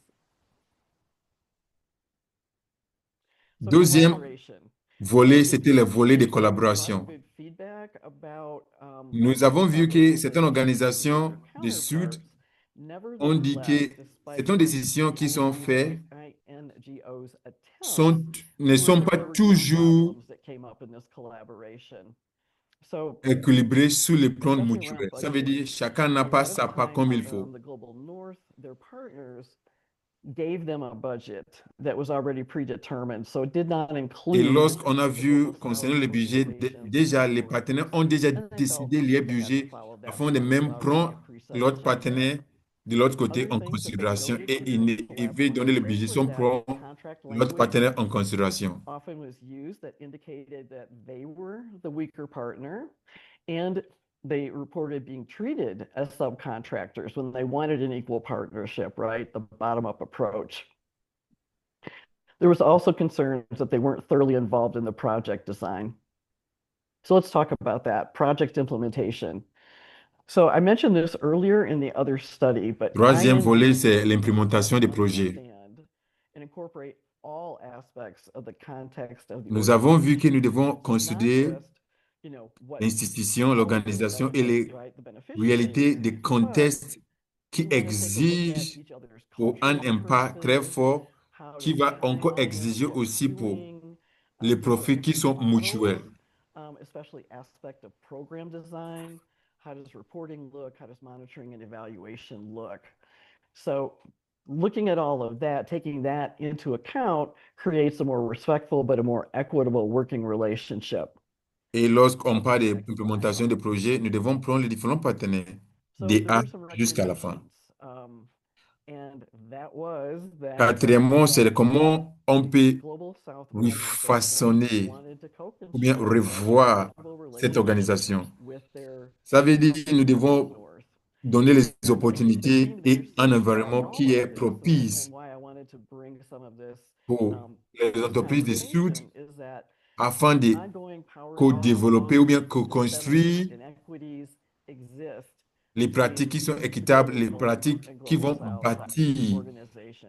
So Deuxième collaboration. volet, So c'était le volet de a lot collaboration. of good feedback about Nous avons vu South que certaines organizations organisations and du their Sud counterparts. ont dit Nevertheless, que despite certaines décisions qui sont faites INGO's sont, attempts, ne sont pas there were some toujours problems that came up in this collaboration. So équilibrées sur le plan especially mutuel. around Ça veut budget. dire chacun n'a A pas lot of sa part times, comme il faut. the Global North, their partners gave them a budget that was already predetermined, so it did not Et include lorsqu'on a the vu Global concernant South le budget, organizations déjà les before. partenaires ont déjà And they felt décidé les that they had to budgets follow that afin de part même without prendre getting a preset l'autre agenda. partenaire de l'autre côté Other en things that they considération noted et in their il veut donner le budget collaboration sans was that prendre contract l'autre language partenaire en considération. often was used that indicated that they were the weaker partner, and they reported being treated as subcontractors when they wanted an equal partnership, right? The bottom-up approach. There was also concerns that they weren't thoroughly involved in the project design. So let's talk about that, project implementation. So I mentioned this earlier in the other study, but Troisième volet, IND c'est l'implémentation des projets. understand and incorporate all aspects of the context of the Nous avons vu que nous devons organization. Not considérer just, you know, what l'institution, ultimately l'organisation et benefits, les right, the réalités beneficiaries, des but contextes qui we want to take a look at exigent each other's pour un cultural impact très differences, fort how qui to va encore time exiger get aussi pour doing, les different profits qui sont models, mutuels. especially aspect of program design. How does reporting look? How does monitoring and evaluation look? So looking at all of that, taking that into account creates a more respectful but a more equitable working relationship. Et lorsqu'on parle d'implémentation de projets, nous devons prendre les différents partenaires So des there A were some jusqu'à la fin. recommendations, and that was that Quatrièmement, c'est comment on peut Global South refaçonner wanted to ou bien co-construct revoir equitable cette organisation. relationships with their Ça veut dire que nous devons North. donner les And opportunités the theme et un there environnement all qui est of this, propice and why I wanted to bring some of this pour les this entreprises du Sud conversation is that afin de ongoing power co-développer ou bien dynamics, co-construire systemic inequities exist les pratiques qui sont équitables, les global pratiques and qui global vont South bâtir organizations.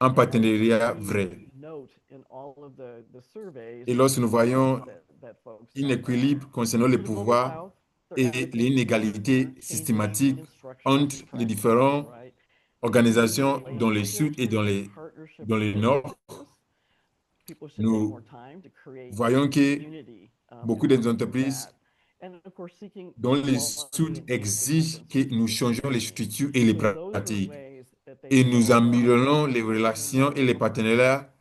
un And partenariat we vrai. note in all of the surveys Et lorsque nous voyons that folks un équilibre concernant le for the Global pouvoir South, they're et advocating l'inégalité for systématique changing instructional entre les practices, différentes right? organisations dans le Sud et dans le Nord, People should take nous more time to create voyons que unity, beaucoup and d'entreprises that. And of course, seeking dans le equality Sud and exigent que interdependence nous is changeons les key. structures et les So those were pratiques ways that they et nous saw améliorons les that we relations et les can partenariats,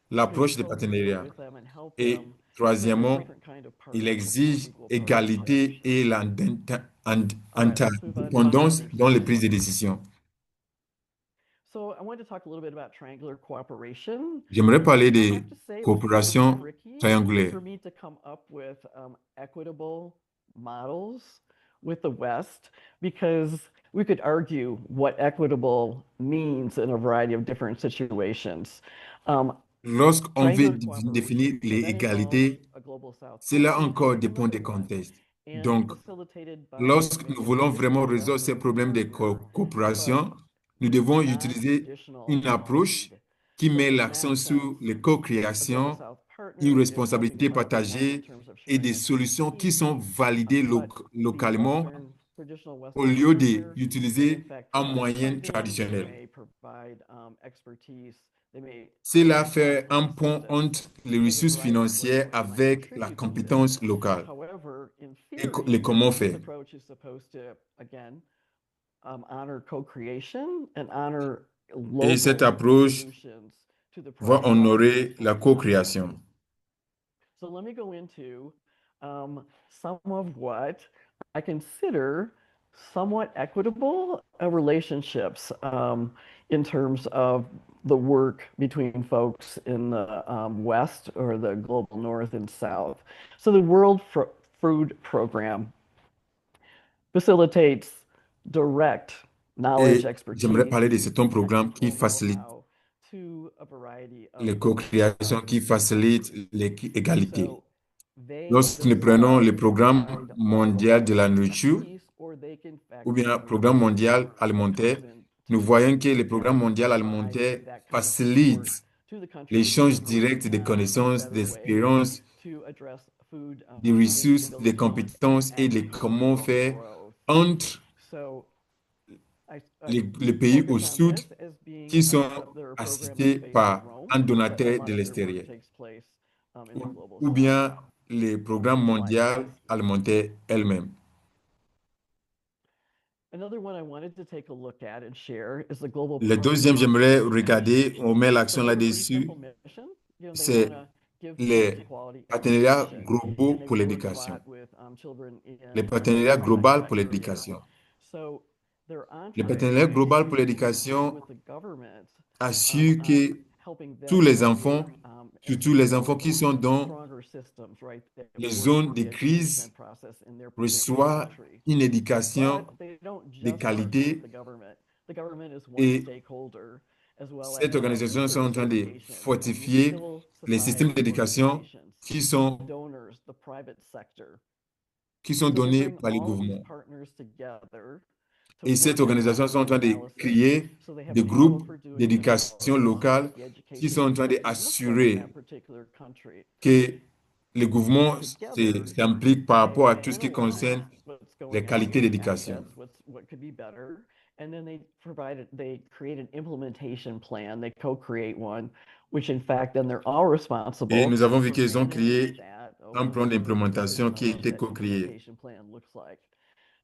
to l'approche des co-create partenariats. with them and help Et them build troisièmement, different kind of il partnerships, more exige equal égalité partnerships. et All right, let's move on to the interdépendance other dans les slide. prises de décision. So I wanted to talk a little bit about triangular cooperation. J'aimerais parler I de have to say it was coopération tricky triangulaire. for me to come up with equitable models with the West, because we could argue what equitable means in a variety of different situations. Lorsqu'on veut Triangular cooperation, définir so that involves l'égalité, a global South cela partner encore from the dépend des West contextes. and Donc, facilitated by lorsque nous maybe a voulons vraiment traditional résoudre ces Western problèmes de partner, coopération, nous but devons utiliser non-traditional une approche lead. qui So met in l'accent that sur sense, les a global co-créations, South partner une is helping responsabilité partners not in partagée terms of et sharing des solutions qui sont expertise, validées but the localement traditional au Western lieu partner may d'utiliser in fact un provide moyen funding, they traditionnel. may provide expertise, they may Cela provide fait un technical pont assistance. entre les There's a ressources variety of ways financières that they might avec la contribute to this. compétence locale. However, in Et theory, les comment this faire. approach is supposed to, again, honor co-creation and honor Et cette local approche solutions to the va problem honorer for la the co-création. country. So let me go into some of what I consider somewhat equitable relationships in terms of the work between folks in the West or the global North and South. So the World Food Program facilitates direct knowledge, Et expertise, j'aimerais parler de and cet programme qui technical facilite know-how to a variety les of co-créations, qui facilite l'égalité. So they Lorsque nous prenons le themselves programme provide mondial de la nourriture expertise, or they can ou bien factor programme mondial alimentaire, even nous to voyons que le programme mondial provide alimentaire that kind of facilite support to the country l'échange in direct des connaissances, better ways d'expériences, to address food des ressources, des instability compétences et and de comment rural faire growth. entre So I les pays au focus on sud this as being qui sont there are programs assistés based par in Rome, un but a donateur lot de of their work l'extérieur, takes place in the global ou south. bien les programmes Next slide, mondiaux please. alimentaires elles-mêmes. Another one I wanted to take a look at and share is the global Le deuxième, j'aimerais regarder, on met l'accent là-dessus, c'est les partenariats globaux pour l'éducation. Les partenariats globaux pour l'éducation. Les partenariats globaux pour l'éducation assurent que tous les enfants, surtout les enfants qui sont dans les zones de crise, reçoivent une éducation de qualité et cette organisation est en train de fortifier les systèmes d'éducation qui sont donnés par les gouvernements. Et cette organisation est en train de créer des groupes d'éducation locale qui sont en train d'assurer que le gouvernement s'implique par rapport à tout ce qui concerne les qualités d'éducation. And then they create an implementation plan, they co-create one, which in fact, then they're all responsible. Et nous avons vu qu'ils ont créé un plan d'implémentation qui a été co-créé.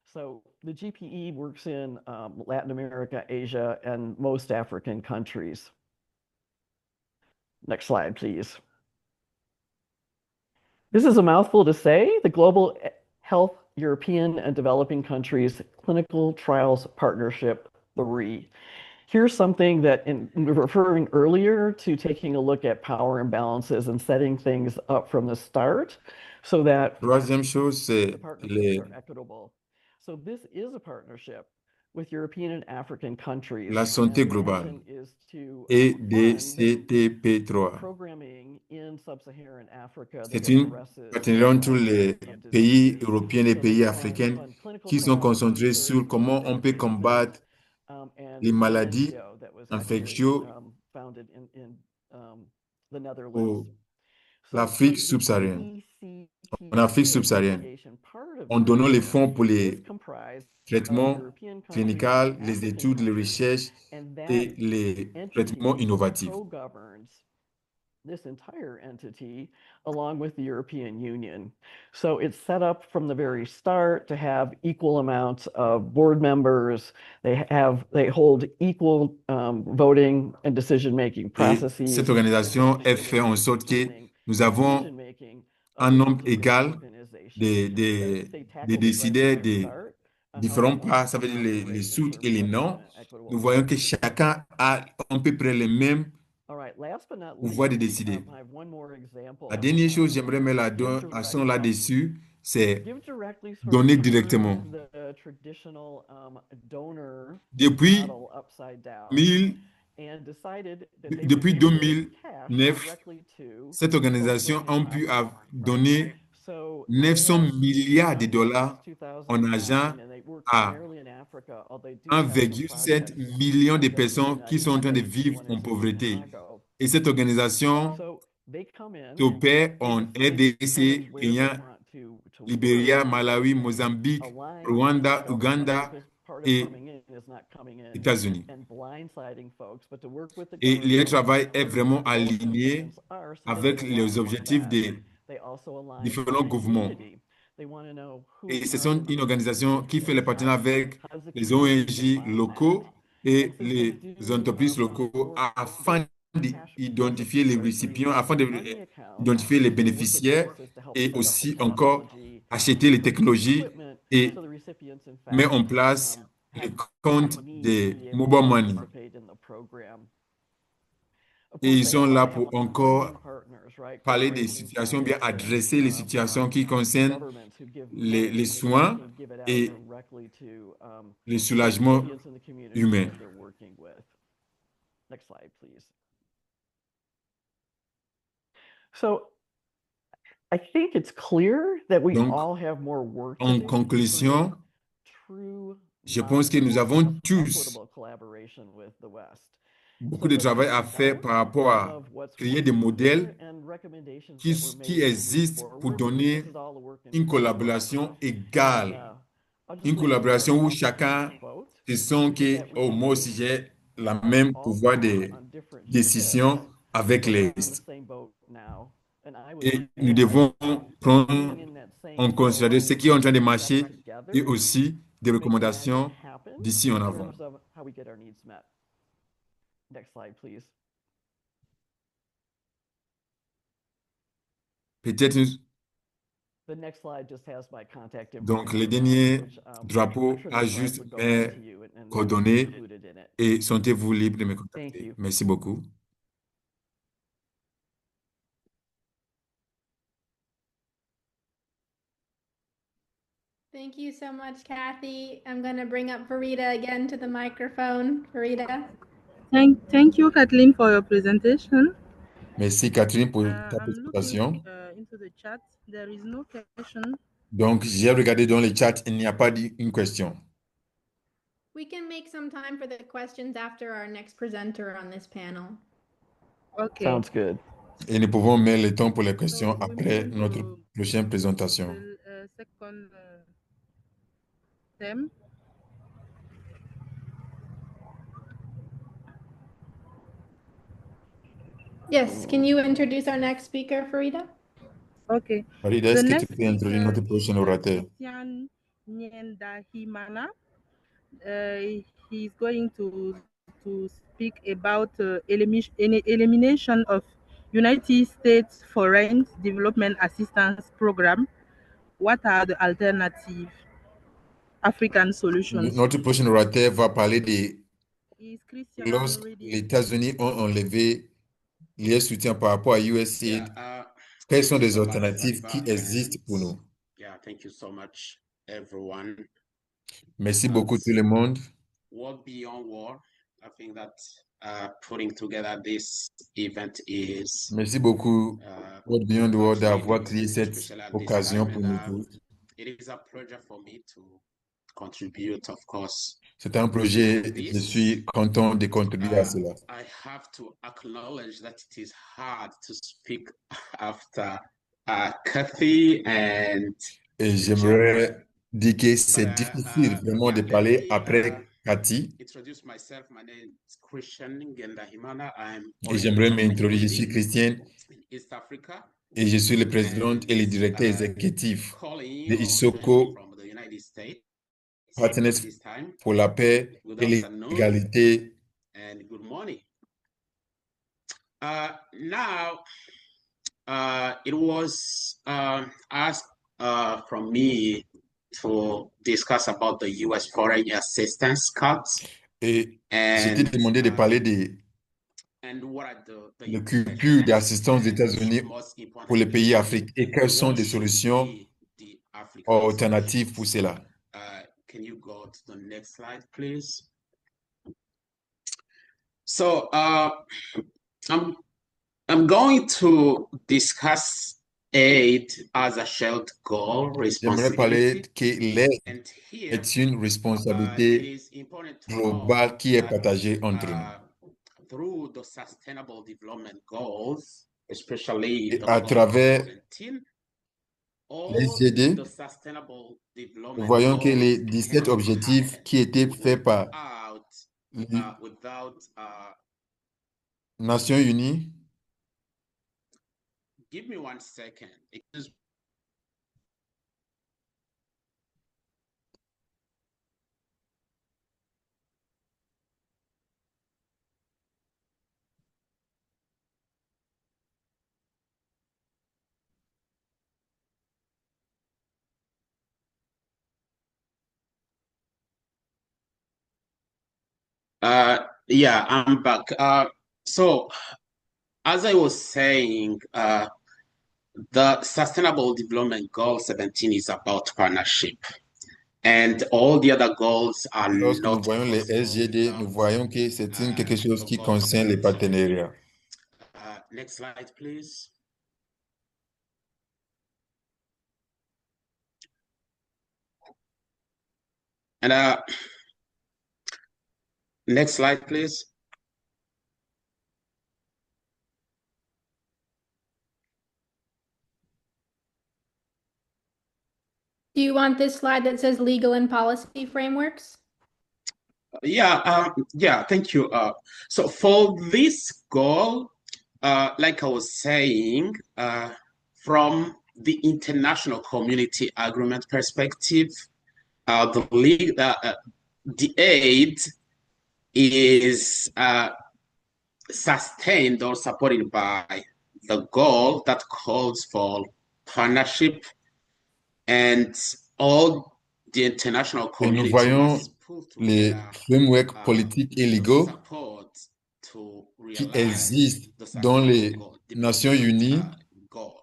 So the GPE works in Latin America, Asia, and most African countries. Next slide, please. This is a mouthful to say. The Global Health European and Developing Countries Clinical Trials Partnership, the RE. Here's something that, referring earlier to taking a look at power imbalances and setting things up from the start so that Troisième chose, c'est les equitable. So this is a partnership with European and African countries. la santé globale et DCTP3. C'est une partenariat entre les pays européens et les pays africains qui sont concentrés sur comment on peut combattre les maladies infectieuses pour l'Afrique subsaharienne. En Afrique subsaharienne, en donnant les fonds pour les traitements cliniques, les études, les recherches et les traitements innovatifs. This entire entity along with the European Union. So it's set up from the very start to have equal amounts of board members. They hold equal voting and decision-making processes. Et cette organisation est fait en sorte que nous avons un nombre égal de décideurs de différents parts, ça veut dire les sous et les non. Nous voyons que chacun a à peu près les mêmes pouvoirs de décider. La dernière chose que j'aimerais mettre l'accent là-dessus, c'est donner directement. Depuis 2009, cette organisation a pu donner 900 milliards de dollars en argent à 1,7 million de personnes qui sont en train de vivre en pauvreté. Et cette organisation opère en RDC, Kenya, Libéria, Malawi, Mozambique, Rwanda, Ouganda et États-Unis. Et le travail est vraiment aligné avec les objectifs des différents gouvernements. Et ce sont une organisation qui fait les partenariats avec les ONG locaux et les entreprises locaux afin d'identifier les récipients, afin d'identifier les bénéficiaires et aussi encore acheter les technologies et mettre en place les comptes de mobile money. Et ils sont là pour encore parler des situations, bien adresser les situations qui concernent les soins et le soulagement humain. Next slide, please. So, I think it's clear that we Donc, all have more work to en do conclusion, through je pense que nous avons tous equitable collaboration with the West. beaucoup de travail à faire par rapport à créer des modèles qui existent pour donner une collaboration égale, une collaboration où chacun se sent que, oh, moi aussi j'ai la même pouvoir de décision avec l'Est. Et nous devons prendre en considération ce qui est en train de marcher et aussi des recommandations d'ici en in avant. terms of how we get our needs met. Next slide, please. Peut-être The next slide just has my contact donc le information, dernier which, drapeau I'm sure the a slides juste would go mes out to you and coordonnées included in it. et sentez-vous libre de me Thank contacter. you. Merci beaucoup. Thank you so much, Kathy. I'm going to bring up Farida again to the microphone. Farida. Thank you, Kathleen, for your presentation. Merci Catherine pour ta I'm présentation. looking into the chat. There is no question. Donc, j'ai regardé dans le chat, il n'y a pas une question. We can make some time for the questions after our next presenter on this panel. Okay. Sounds good. Et nous pouvons mettre le temps pour les questions So we après move notre to prochaine présentation. the second theme. Yes, can you introduce our next speaker, Farida? Okay. Farida, The est-ce que next tu peux introduire notre prochain orateur? Christian Nyendahimana. He's going to speak about elimination of United States Foreign Development Assistance Program. What are the alternative African solutions? Notre prochain orateur va parler de Is Christian lorsque ready? les États-Unis ont enlevé les soutiens par rapport à USAID, quelles sont les alternatives qui existent pour nous? Yeah, thank you so much, everyone. Merci beaucoup tout le monde. World Beyond War, I think that putting together this event is Merci beaucoup, World Beyond the World, d'avoir créé cette especially at this occasion time, pour nous and tous. it is a pleasure for me to contribute, of course. C'est un projet, je suis content de contribuer à cela. I have to acknowledge that it is hard to speak after Kathy and Et j'aimerais dire que c'est difficile vraiment de parler après Cathy. Introduce myself. My name is Christian Nyendahimana. I'm Et j'aimerais m'introduire. Je suis Christian in East Africa. et je suis le président et le directeur exécutif de Isoko From the United States. Partners This time. pour la paix et l'égalité. And good morning. Now, it was asked from me to discuss about the U.S. foreign assistance cuts. Et j'étais demandé de parler de coupures d'assistance des États-Unis pour les pays africains et quelles sont des solutions alternatives pour cela. Can you go to the next slide, please? So I'm going to discuss aid as a shared goal, J'aimerais parler responsibility. que l'aide And here, est une responsabilité it is important to globale qui est know partagée entre nous. that, through the Sustainable Development Goals, especially Et the à goal travers 17, all les SDG, the Sustainable Development nous voyons que les Goals 17 cannot objectifs happen qui étaient faits par without les Nations Unies. give me 1 second. Yeah, I'm back. So as I was saying, the Sustainable Development Goal 17 is about partnership. And all the other goals are Lorsque nous not voyons les possible SGD, nous without, voyons que c'est quelque chose qui the concerne les goals. partenariats. Next slide, please. And next slide, please. Do you want this slide that says legal and policy frameworks? Yeah, thank you. So for this goal, like I was saying, from the international community agreement perspective, the aid is sustained or supported by the goal that calls for partnership, and all the international Et nous community voyons must pull les together frameworks politiques et to légaux support to qui realize existent the dans les Sustainable Nations Development Unies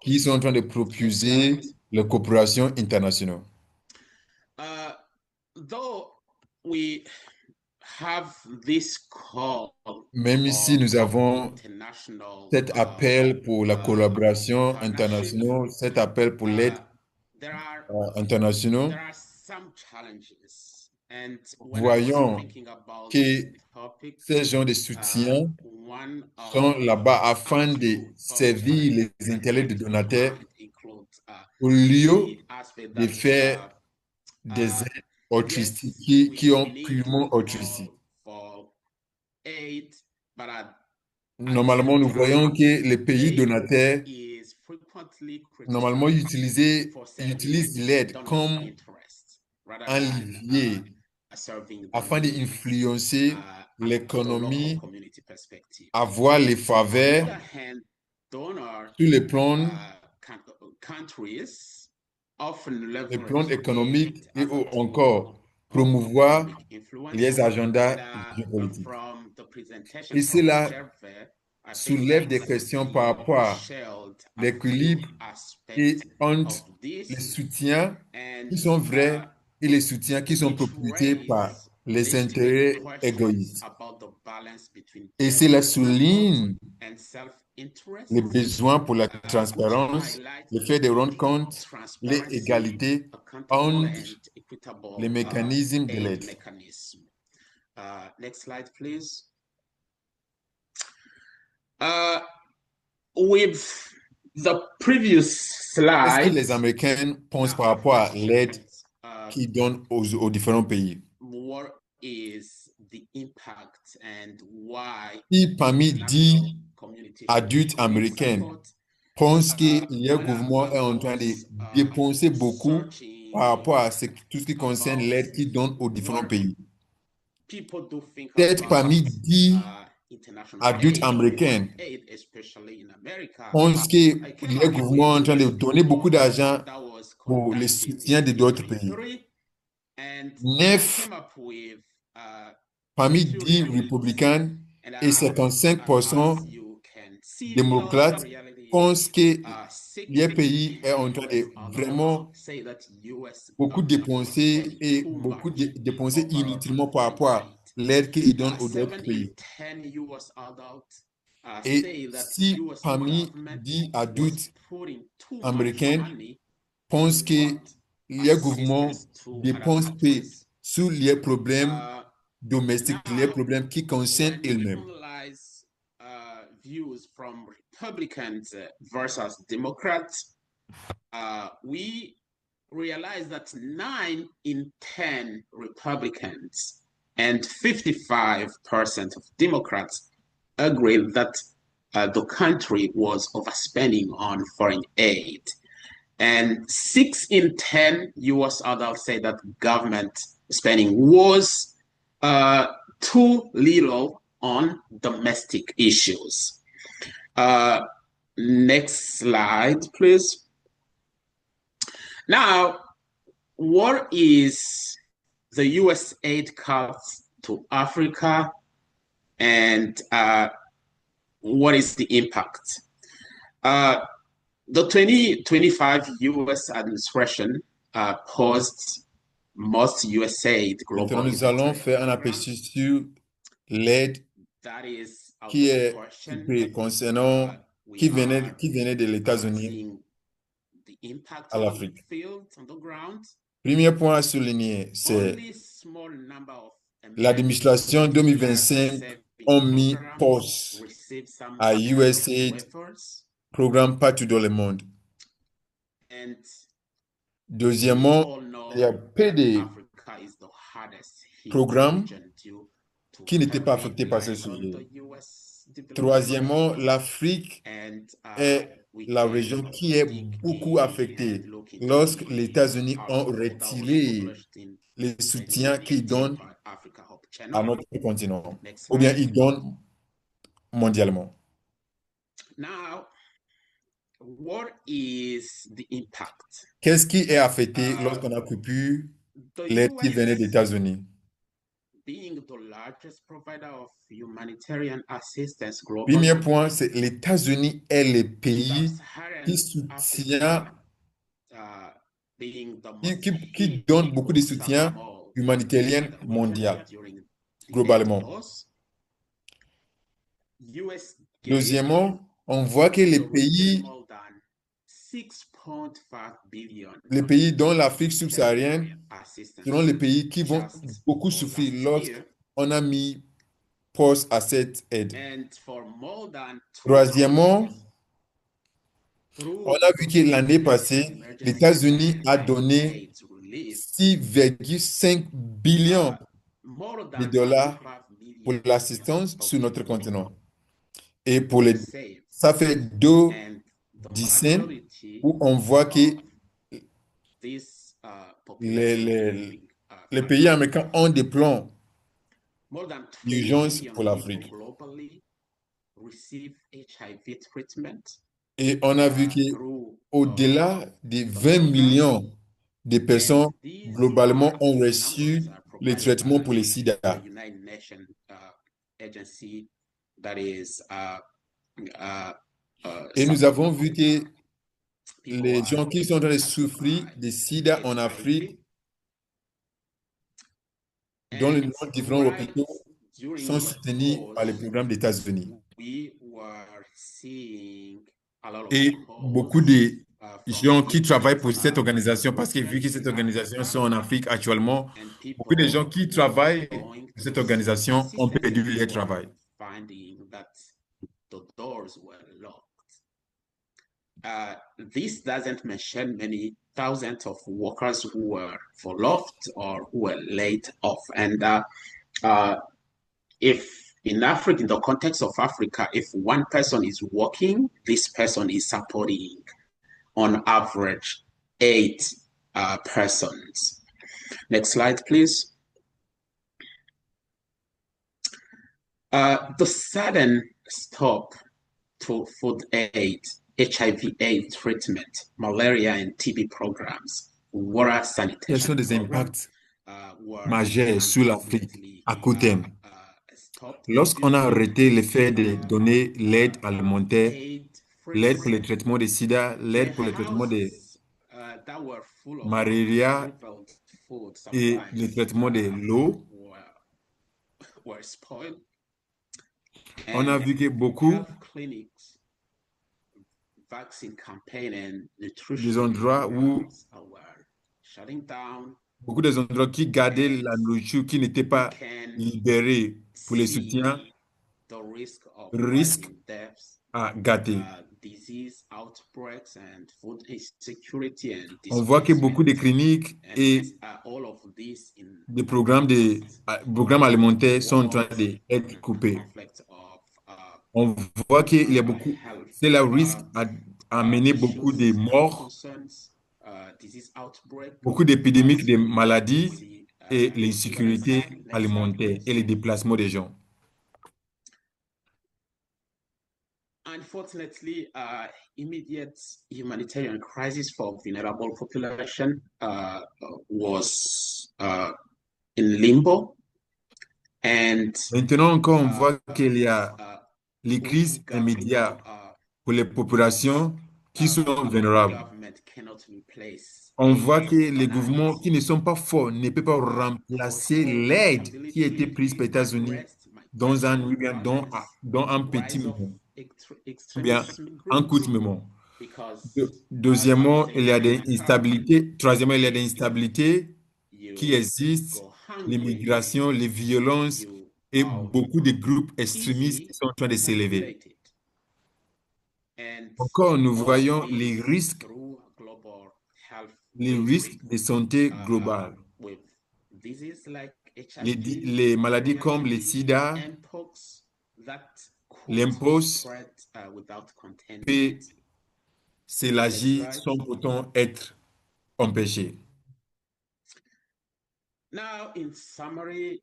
qui sont en Goals. train de Next proposer slide. les coopérations internationales. Though we have this call Même ici, nous for avons international cet appel pour la collaboration partnership, internationale, cet appel pour l'aide there are internationale. some challenges, and when I was Voyons thinking about que this topic, ces gens de soutien one sont là-bas of afin de few servir les challenges intérêts des that donateurs might include au lieu the aspect de that faire des aides yes, altruistiques qui we ont need purement to altruistique. call for aid, but at the Normalement, same nous voyons time, que les pays aid donateurs, is frequently normalement, criticized for utilisent serving l'aide donors' comme interests rather un than levier serving the afin needs d'influencer of the local l'économie, community perspective. avoir les On the faveurs other hand, donor sur le plan countries often le leverage plan économique aid et as a tool encore of promouvoir economic influence. les agendas And géopolitiques. from the presentation Et from cela Gervais, I think soulève des that questions he par rapport à shared a few l'équilibre et aspects entre of les this, soutiens and qui sont vrais et les soutiens qui sont which proposés par raise les legitimate intérêts questions égoïstes. about the balance between Et direct cela support souligne and self-interest, les besoins pour la which transparence, highlight le the fait de need rendre for compte, les transparency, égalités accountable entre and equitable les mécanismes de aid l'aide. mechanism. Next slide, please. With the previous Qu'est-ce que slide, les Américains pensent par rapport à l'aide qu'ils donnent aux différents pays? what is the impact and why Qui parmi 10 international community should adultes commit américains support? pensent que le When gouvernement est I en train de was dépenser beaucoup searching par rapport à tout ce qui concerne about l'aide qu'ils donnent aux différents what pays? people do think Peut-être parmi about 10 international adultes aid, américains foreign aid, especially in America, pensent que I came le up gouvernement est en train de with donner beaucoup d'argent that was pour le conducted soutien in de d'autres pays. 2023, and I 9 came up with parmi few 10 realities. républicains And et 55% as you can see, those démocrates realities, pensent que six le pays est en train de US vraiment adults say that US beaucoup government was dépenser spending et too beaucoup much dépenser over inutilement par foreign rapport à aid. l'aide qu'ils donnent aux 7 autres in pays. 10 US adults Et say that si US parmi government 10 was adultes putting too much américains money pensent que toward le gouvernement assistance to other dépense peu countries, sur les problèmes domestiques, les now, problèmes qui concernent when we eux-mêmes. analyze views from Republicans versus Democrats, we realize that 9 in 10 Republicans and 55% of Democrats agree that the country was overspending on foreign aid. And 6 in 10 US adults say that government spending was too little on domestic issues. Next slide, please. Now, what is the US aid cuts to Africa, and what is the impact? The 2025 US administration paused most USAID global. Maintenant, nous allons faire un aperçu sur l'aide qui est concernant qui venait des États-Unis à l'Afrique. Premier point à souligner, c'est l'administration 2025 a mis pause à USAID, programme partout dans le monde. Deuxièmement, il y a peu de programmes qui n'étaient pas affectés par ce sujet. Troisièmement, l'Afrique est la région qui est beaucoup affectée lorsque les États-Unis ont retiré les soutiens qu'ils donnent à notre continent, Next ou bien slide. ils donnent mondialement. Now, what is the impact? Qu'est-ce qui est affecté lorsqu'on a coupé The l'aide qui venait des US, États-Unis? being the largest provider of humanitarian assistance Premier globally, point, c'est les États-Unis est le pays Sub-Saharan qui soutient, Africa, being the most qui hit donne beaucoup de soutien Sagamore humanitaire by the region mondial, during the globalement. loss. US gave Deuxièmement, on voit que the region more than 6.5 billion les pays dans l'Afrique subsaharienne humanitarian assistance seront les pays qui vont just beaucoup for souffrir last year. lorsqu'on a mis pause à cette aide. And for more than 2 Troisièmement, years, through on a vu que l'année US passée, les emergency États-Unis a humanitarian donné aid relief, 6,5 billions more de than dollars 45 pour million l'assistance of sur notre people continent. Et pour were les, saved. ça fait deux And the décennies majority où on voit que of this les, population les, living les from pays américains Africa, ont des plans more than 20 d'urgence million pour people l'Afrique. globally receive HIV treatment Et on a vu que through au-delà de the 20 program. millions de And personnes these globalement are ont the reçu numbers les provided traitements pour by les sida. the United Nations agency that is Et nous avons vu que people les are gens qui sont en train de impacted souffrir by de sida en Afrique, dans les And différents right hôpitaux, during sont the soutenus par le pause, programme des États-Unis. we were seeing a lot of Et calls beaucoup de from gens qui travaillent pour different cette organisation, parce que vu que cette organisation sont en Afrique actuellement, and beaucoup de gens people qui travaillent going pour to cette the organisation ont assistance perdu leur were travail. finding that the doors were locked. This doesn't mention many thousands of workers who were furloughed or who were laid off. And if in Africa, in the context of Africa, if one person is working, this person is supporting on average 8 persons. Next slide, please. The sudden stop to food aid, HIV/AIDS treatment, malaria and TB programs, water Quels sanitation sont des programs, impacts majeurs sur l'Afrique à court terme? Lorsqu'on a arrêté le fait de donner l'aide alimentaire, l'aide pour le traitement des sida, l'aide pour le traitement des malaria et le traitement de l'eau, on a vu que beaucoup des endroits où beaucoup des endroits qui gardaient la nourriture qui n'était pas libérée pour les soutiens risquent à gâter. On voit que beaucoup de cliniques et des programmes alimentaires sont en train d'être coupés. On voit qu'il y a beaucoup, cela risque à amener beaucoup de morts, beaucoup d'épidémies de maladies et l'insécurité alimentaire et les déplacements des gens. Unfortunately, immediate humanitarian crisis for vulnerable population was in limbo. And maintenant encore, on voit qu'il y a les crises immédiates pour les populations qui sont vulnérables. On voit que les gouvernements qui ne sont pas forts ne peuvent pas remplacer l'aide qui a été prise par les États-Unis dans un petit moment, ou bien un court moment. Deuxièmement, il y a des instabilités. Troisièmement, il y a des instabilités qui existent, l'immigration, les violences et beaucoup de groupes extrémistes qui sont en train de s'élever. Encore, nous voyons les risques de santé globale. Les maladies comme le sida, l'impost et s'élargir sans pourtant être empêchés. Now, in summary,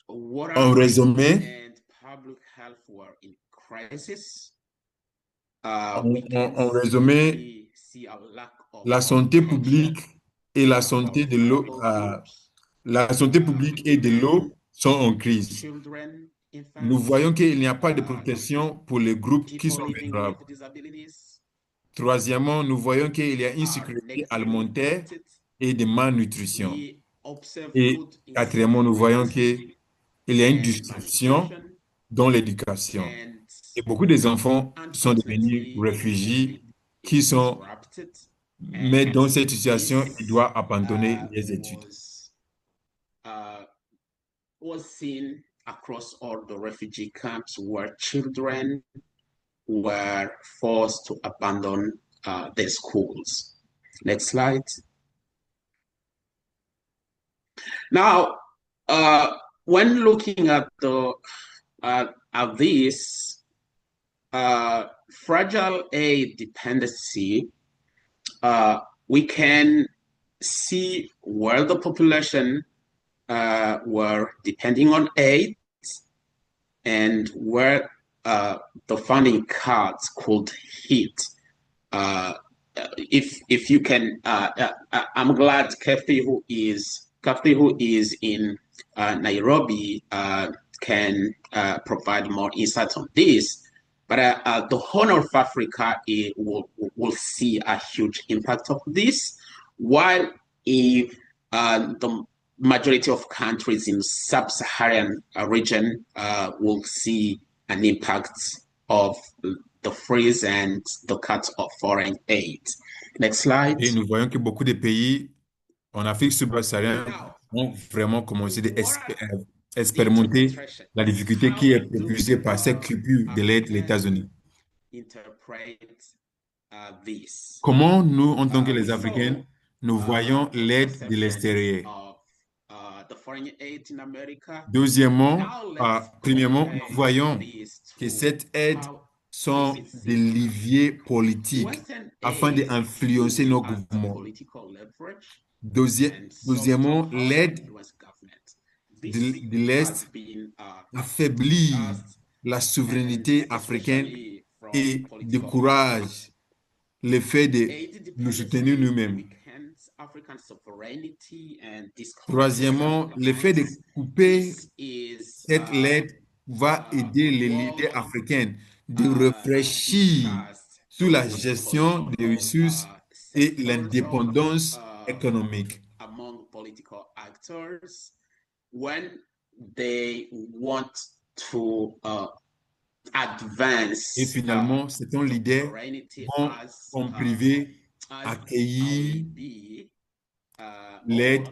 En résumé, en résumé, la santé publique et la santé de l'eau, la santé publique et de l'eau sont en crise. Nous voyons qu'il n'y a pas de protection pour les groupes qui sont vulnérables. Troisièmement, nous voyons qu'il y a une sécurité alimentaire et de malnutrition. Et quatrièmement, nous voyons qu'il y a une distorsion dans l'éducation. Et beaucoup des enfants sont devenus réfugiés mais dans cette situation, ils doivent abandonner les études. Was seen across all the refugee camps where children were forced to abandon their schools. Next slide. Now, when looking at this fragile aid dependency, we can see where the population were depending on aid and where the funding cuts could hit. If you can, I'm glad Kathy, who is in Nairobi, can provide more insight on this. But the Horn of Africa will see a huge impact of this, while if the majority of countries in sub-Saharan region will see an impact of the freeze and the cut of foreign aid. Next slide. Et nous voyons que beaucoup de pays en Afrique subsaharienne ont vraiment commencé à expérimenter la difficulté qui est propulsée par cette coupure de l'aide des États-Unis. Comment nous, en tant que les Africains, nous voyons l'aide de l'extérieur? Premièrement, nous voyons que cette aide sont des leviers politiques afin d'influencer nos gouvernements. Deuxièmement, l'aide de l'Est affaiblit la souveraineté africaine et décourage le fait de nous soutenir nous-mêmes. Troisièmement, le fait de couper cette aide va aider les leaders africains de réfléchir sur la gestion des ressources et l'indépendance économique. When they want to advance. Et finalement, c'est un leader vont en privé accueillir l'aide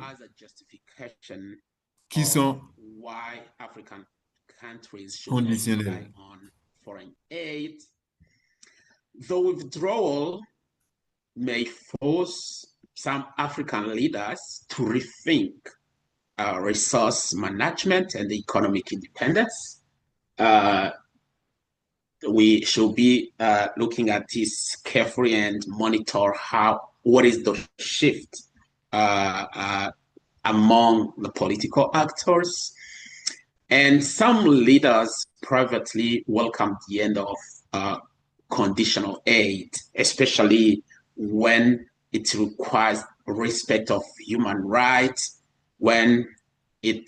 qui sont conditionnelles. The withdrawal may force some African leaders to rethink resource management and economic independence. We should be looking at this carefully and monitor what is the shift among the political actors. And some leaders privately welcome the end of conditional aid, especially when it requires respect of human rights, when the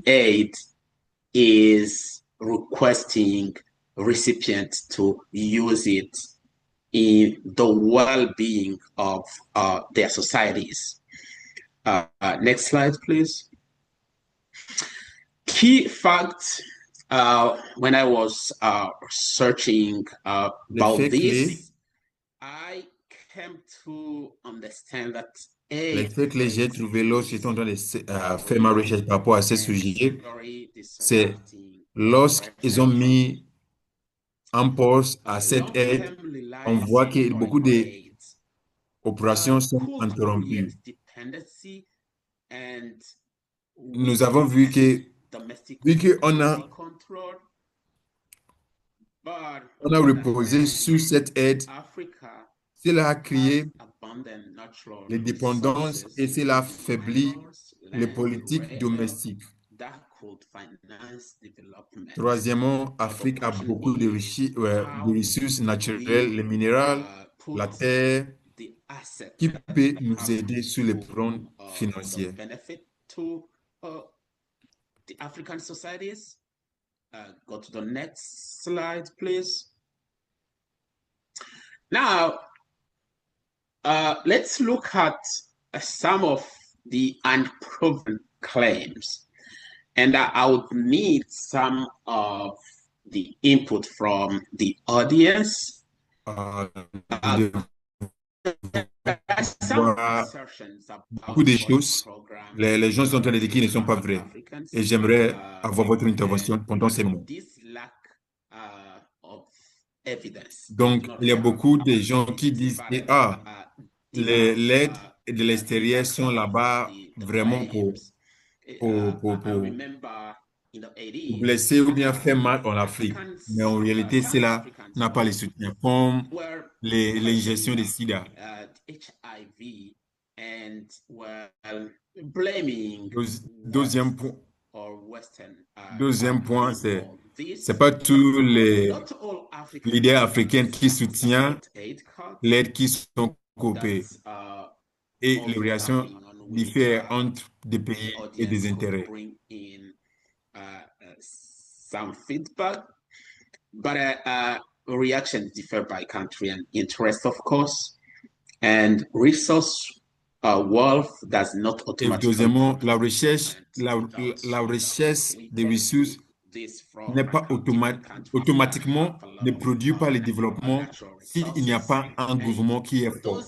aid is requesting recipients to use it in the well-being of their societies. Next slide, please. Key facts when I was searching about this, I came to understand that les faits que j'ai trouvés lorsque j'étais en train de faire ma recherche par rapport à ce sujet, c'est lorsqu'ils ont mis en pause à cette aide, on voit que beaucoup d'opérations sont interrompues. Nous avons vu qu'on a reposé sur cette aide, cela a créé les dépendances et cela affaiblit les politiques domestiques. Troisièmement, Afrique a beaucoup de ressources naturelles, les minéraux, la terre, qui peut nous aider sur le plan financier. The African societies. Go to the next slide, please. Now, let's look at some of the unproven claims. And I would need some of the input from the audience. Beaucoup de choses, les gens sont en train de dire qu'ils ne sont pas vrais. Et j'aimerais avoir votre intervention pendant ces moments. Donc, il y a beaucoup de gens qui disent que l'aide de l'extérieur sont là-bas vraiment pour blesser ou bien faire mal en Afrique. Mais en réalité, cela n'a pas les soutiens, comme l'ingestion de sida. Deuxième point, c'est pas tous les leaders africains qui soutiennent l'aide qui sont coupées. Et les réactions diffèrent entre des pays et des intérêts. Some feedback, but reactions differ by country and interest, of course, and resource wealth does not automatically. Et deuxièmement, la recherche des ressources n'est pas automatiquement ne produit pas le développement s'il n'y a pas un gouvernement qui est fort.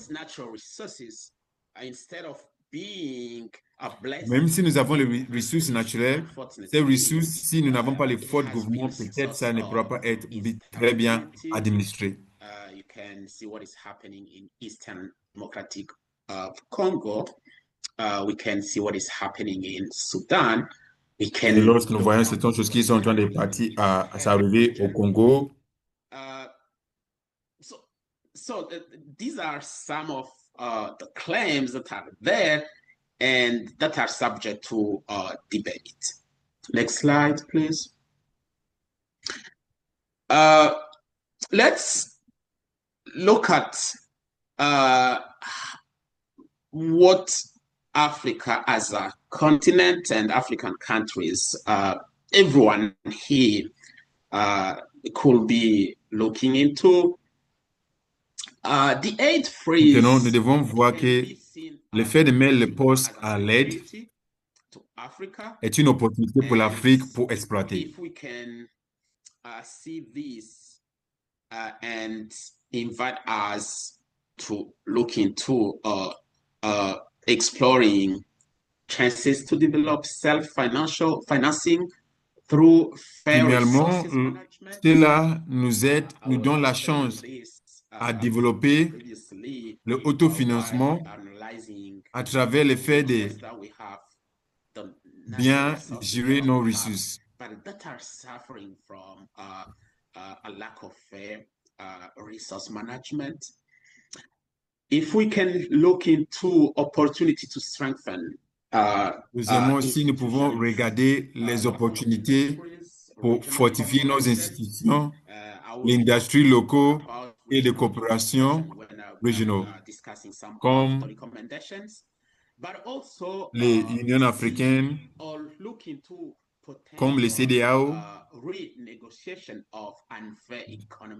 Même si nous avons les ressources naturelles, ces ressources, si nous n'avons pas les forts gouvernements, peut-être ça ne pourra pas être très bien administré. You can see what is happening in Eastern Democratic Congo. We can see what is happening in Sudan. Et lorsque nous voyons certaines choses qui sont en train de partir à s'arriver au Congo. So these are some of the claims that are there and that are subject to debate. Next slide, please. Let's look at what Africa as a continent and African countries, everyone here could be looking into. The aid freeze. Maintenant, nous devons voir que le fait de mettre le poste à l'aide est une opportunité pour l'Afrique pour exploiter. If we can see this and invite us to look into exploring chances to develop financing through fair Finalement, resources management. cela nous donne la chance à développer le autofinancement à travers le fait de bien gérer nos ressources. But that are suffering from a lack of fair resource management. If we can look into opportunity to strengthen. Deuxièmement, si nous pouvons regarder les opportunités pour fortifier nos institutions, l'industrie locale et les coopérations régionaux, comme les Unions africaines, comme les CEDEAO.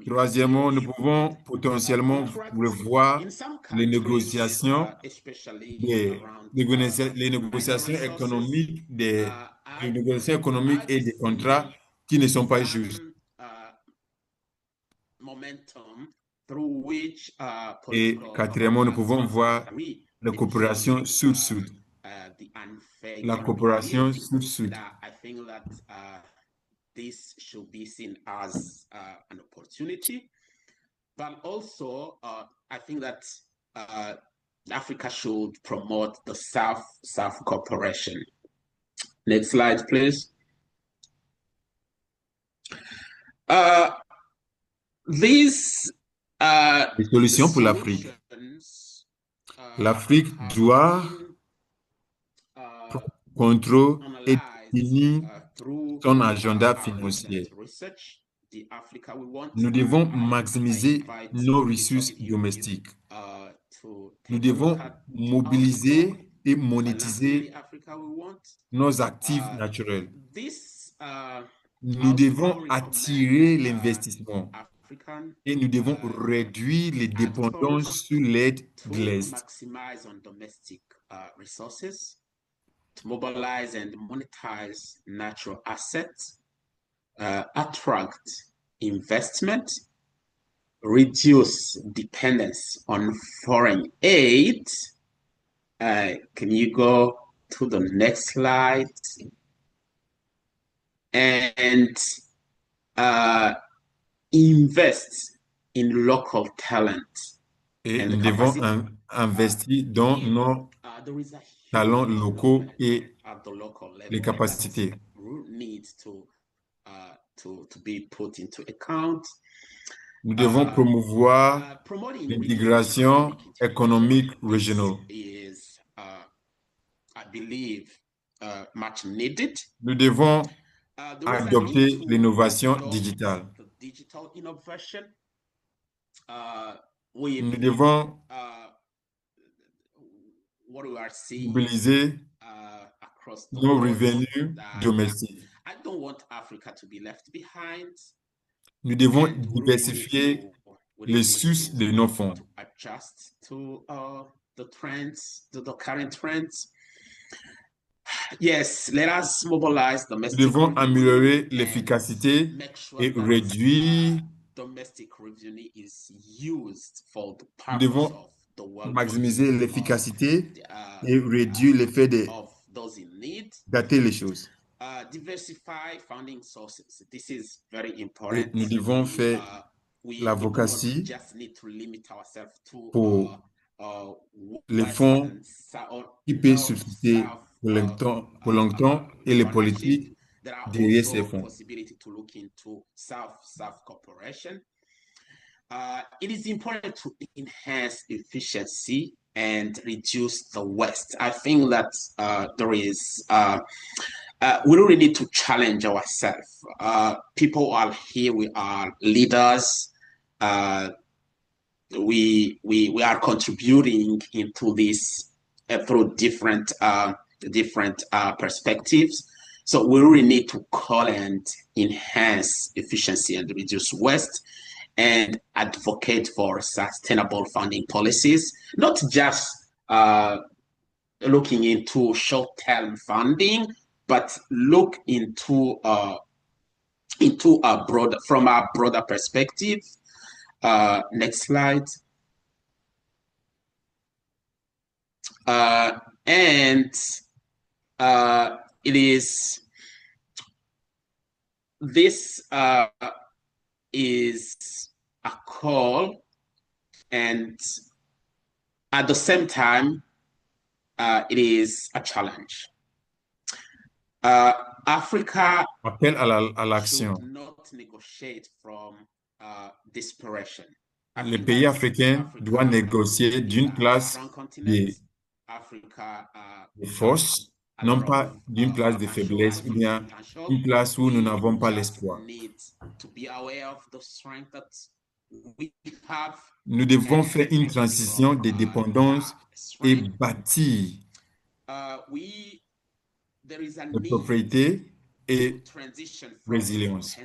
Troisièmement, nous pouvons potentiellement revoir les négociations économiques et des contrats qui ne sont pas justes. Et quatrièmement, nous pouvons voir la coopération sud-sud. La coopération sud-sud. I think that this should be seen as an opportunity, but also I think that Africa should promote the South cooperation. Next slide, please. These Les solutions pour l'Afrique. L'Afrique doit contrôle et analyze définir through son agenda our financier. recent research the Africa we want. Nous devons I maximiser invite nos each of ressources you domestiques. to Nous take a look devons at the mobiliser article, et Financially monétiser Africa we want. nos actifs naturels. This Nous devons outcome attirer recommends l'investissement African et nous devons réduire les dépendances actors sur l'aide de to l'Est. maximize on domestic resources, to mobilize and monetize natural assets, attract investment, reduce dependence on foreign aid. Can you go to the next slide? And invest in local talent. Et and nous devons investir dans nos There is a talents huge locaux development et at the local level les capacités. that needs to be put into account. Nous devons promouvoir Promoting l'intégration économique régionale. is, I believe, much needed. Nous devons There is a adopter need to l'innovation adopt digitale. the digital innovation. Nous devons What we are seeing mobiliser across the nos world, revenus that domestiques. I don't want Africa to be left behind. Nous devons And we really need diversifier les sources de nos fonds. to adjust to the trends, to the current trends. Yes, let us mobilize Nous domestic devons revenue améliorer and l'efficacité make sure et that, réduire, domestic revenue is used for the nous purpose devons of the well-being maximiser l'efficacité of, et réduire l'effet of those in need. gâter les choses. Diversify funding sources. This is very Et important. nous devons faire We do not l'advocacy just need to limit ourselves to pour les fonds qui peuvent susciter pour longtemps et les politiques There are derrière also ces fonds. possibility to look into self-cooperation. It is important to enhance efficiency and reduce the waste. I think that there is we really need to challenge ourselves. People are here. We are leaders. We are contributing into this through different perspectives. So we really need to call and enhance efficiency and reduce waste, and advocate for sustainable funding policies, not just looking into short-term funding, but look into a broader perspective. Next slide. And it is this is a call, and at the same time, it is a challenge. Africa Appel à l'action. should not negotiate from desperation. Les pays africains doivent négocier d'une place de force, non pas d'une place de faiblesse ou bien une place où nous n'avons pas l'espoir. Nous devons faire une transition de dépendance et bâtir de propriété et résilience.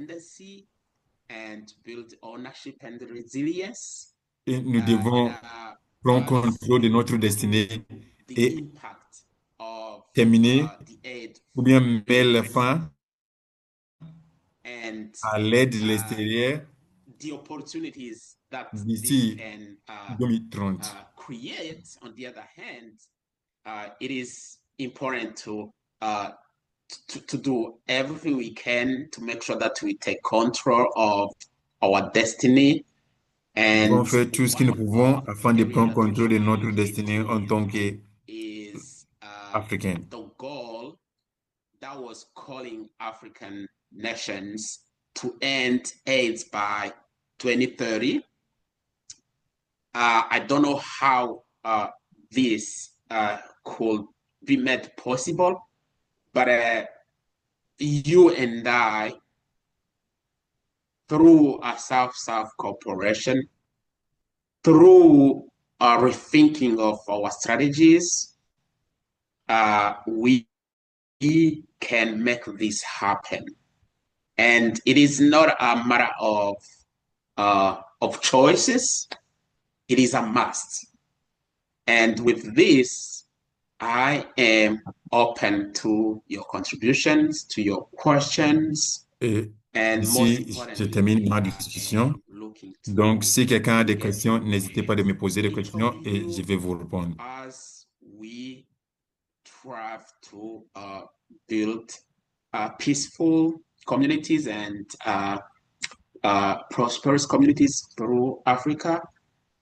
Et nous devons prendre contrôle de notre destinée et terminer ou bien mettre fin à l'aide de l'extérieur d'ici 2030. On the other hand, it is important to do everything we can to make sure that we take control of our destiny. Nous devons faire tout ce que nous pouvons afin de prendre contrôle de notre destinée en tant qu'Africains. The goal that was calling African nations to end AIDS by 2030. I don't know how this could be made possible, but you and I, through a South-South cooperation, through a rethinking of our strategies, we can make this happen. And it is not a matter of choices, it is a must. And with this, I am open to your contributions, to your questions. Et And ici, je termine ma discussion. Donc, si quelqu'un a des questions, n'hésitez pas de me poser des questions et je vais vous répondre. As we try to build peaceful communities and prosperous communities through Africa,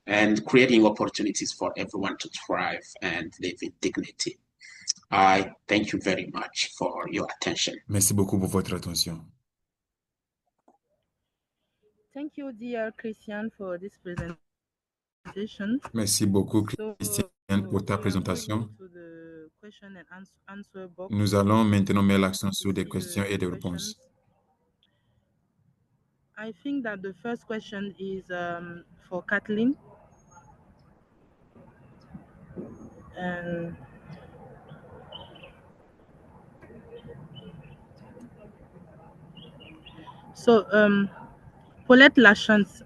and creating opportunities for everyone to thrive and live in dignity. I thank you very much for your attention. Merci beaucoup pour votre attention. Thank you, dear Christian, for this presentation. Merci beaucoup, So, Christian, pour ta we are going présentation. into the question and answer box. Nous allons maintenant mettre l'accent to sur des see questions et des questions. réponses. I think that the first question is for Kathleen. And so, Paulette Lachance,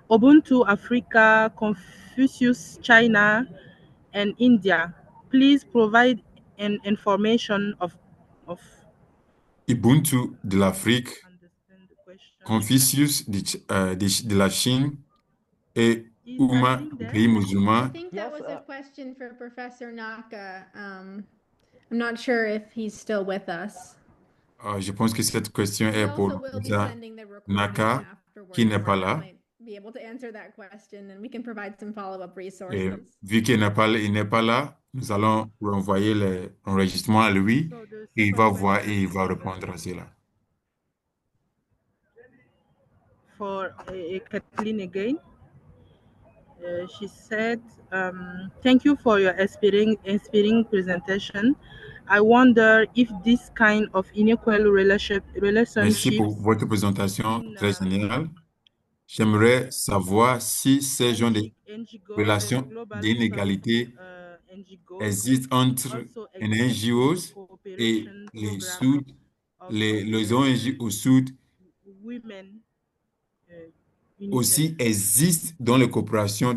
Ubuntu Africa, Confucius China, and India. Please provide an information of Ubuntu de l'Afrique, understand the question. Confucius de la Chine et Is Uma Kathleen du there? pays I musulman. think that Yes, was a question for Professor Naka. I'm not sure if he's still with us. Je pense que cette question We est pour also will be Professeur sending the recording Naka, afterwards. qui n'est pas so I là. might be able to answer that question, and we can provide some follow-up Et resources. vu qu'il n'est pas là, nous allons renvoyer l'enregistrement à lui So the et il va second voir et question il va is, répondre à cela. for Kathleen again. She said, thank you for your inspiring presentation. I wonder if this kind of unequal Merci relationships pour votre présentation in très générale. J'aimerais savoir si ces genres de relations global d'inégalité NGOs existent entre also les exist NGOs et cooperation les program of les ONG au Sud women UNICEF. aussi existent dans les coopérations,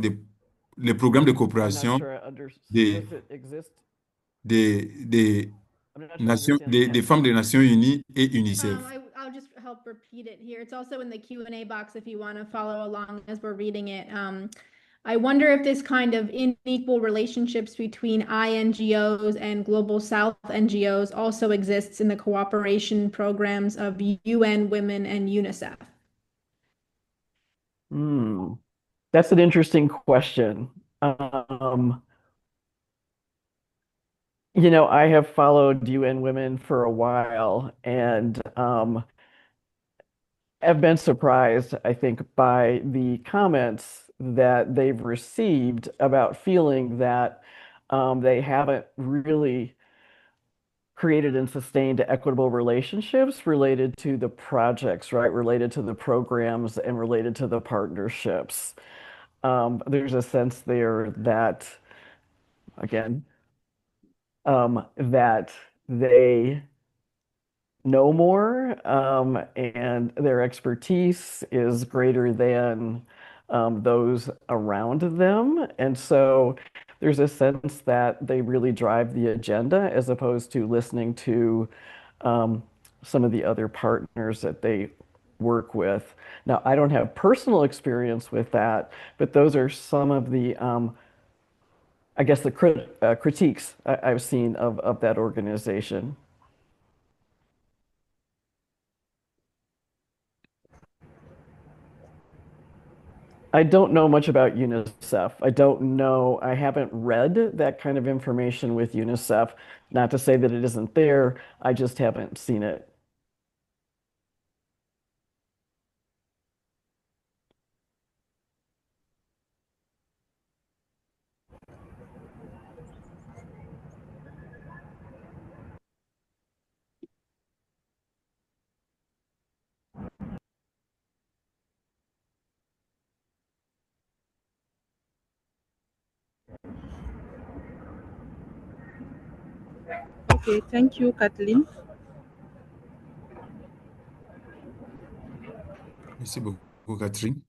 les programmes de I'm not coopération sure I understood des, if it exists. des I'm not sure I nations, understand the des femmes des Nations Unies et UNICEF. I'll just help repeat it here. It's also in the Q&A box if you want to follow along as we're reading it. I wonder if this kind of unequal relationships between INGOs and Global South NGOs also exists in the cooperation programs of UN Women and UNICEF. That's an interesting question. You know, I have followed UN Women for a while and have been surprised, I think, by the comments that they've received about feeling that they haven't really created and sustained equitable relationships related to the projects, right? Related to the programs and related to the partnerships. There's a sense there that, again, that they know more and their expertise is greater than those around them. And so there's a sense that they really drive the agenda as opposed to listening to some of the other partners that they work with. Now, I don't have personal experience with that, but those are some of the, I guess, the critiques I've seen of that organization. I don't know much about UNICEF. I don't know, I haven't read that kind of information with UNICEF. Not to say that it isn't there, I just haven't seen it. Okay, thank you, Kathleen. Merci beaucoup, Catherine.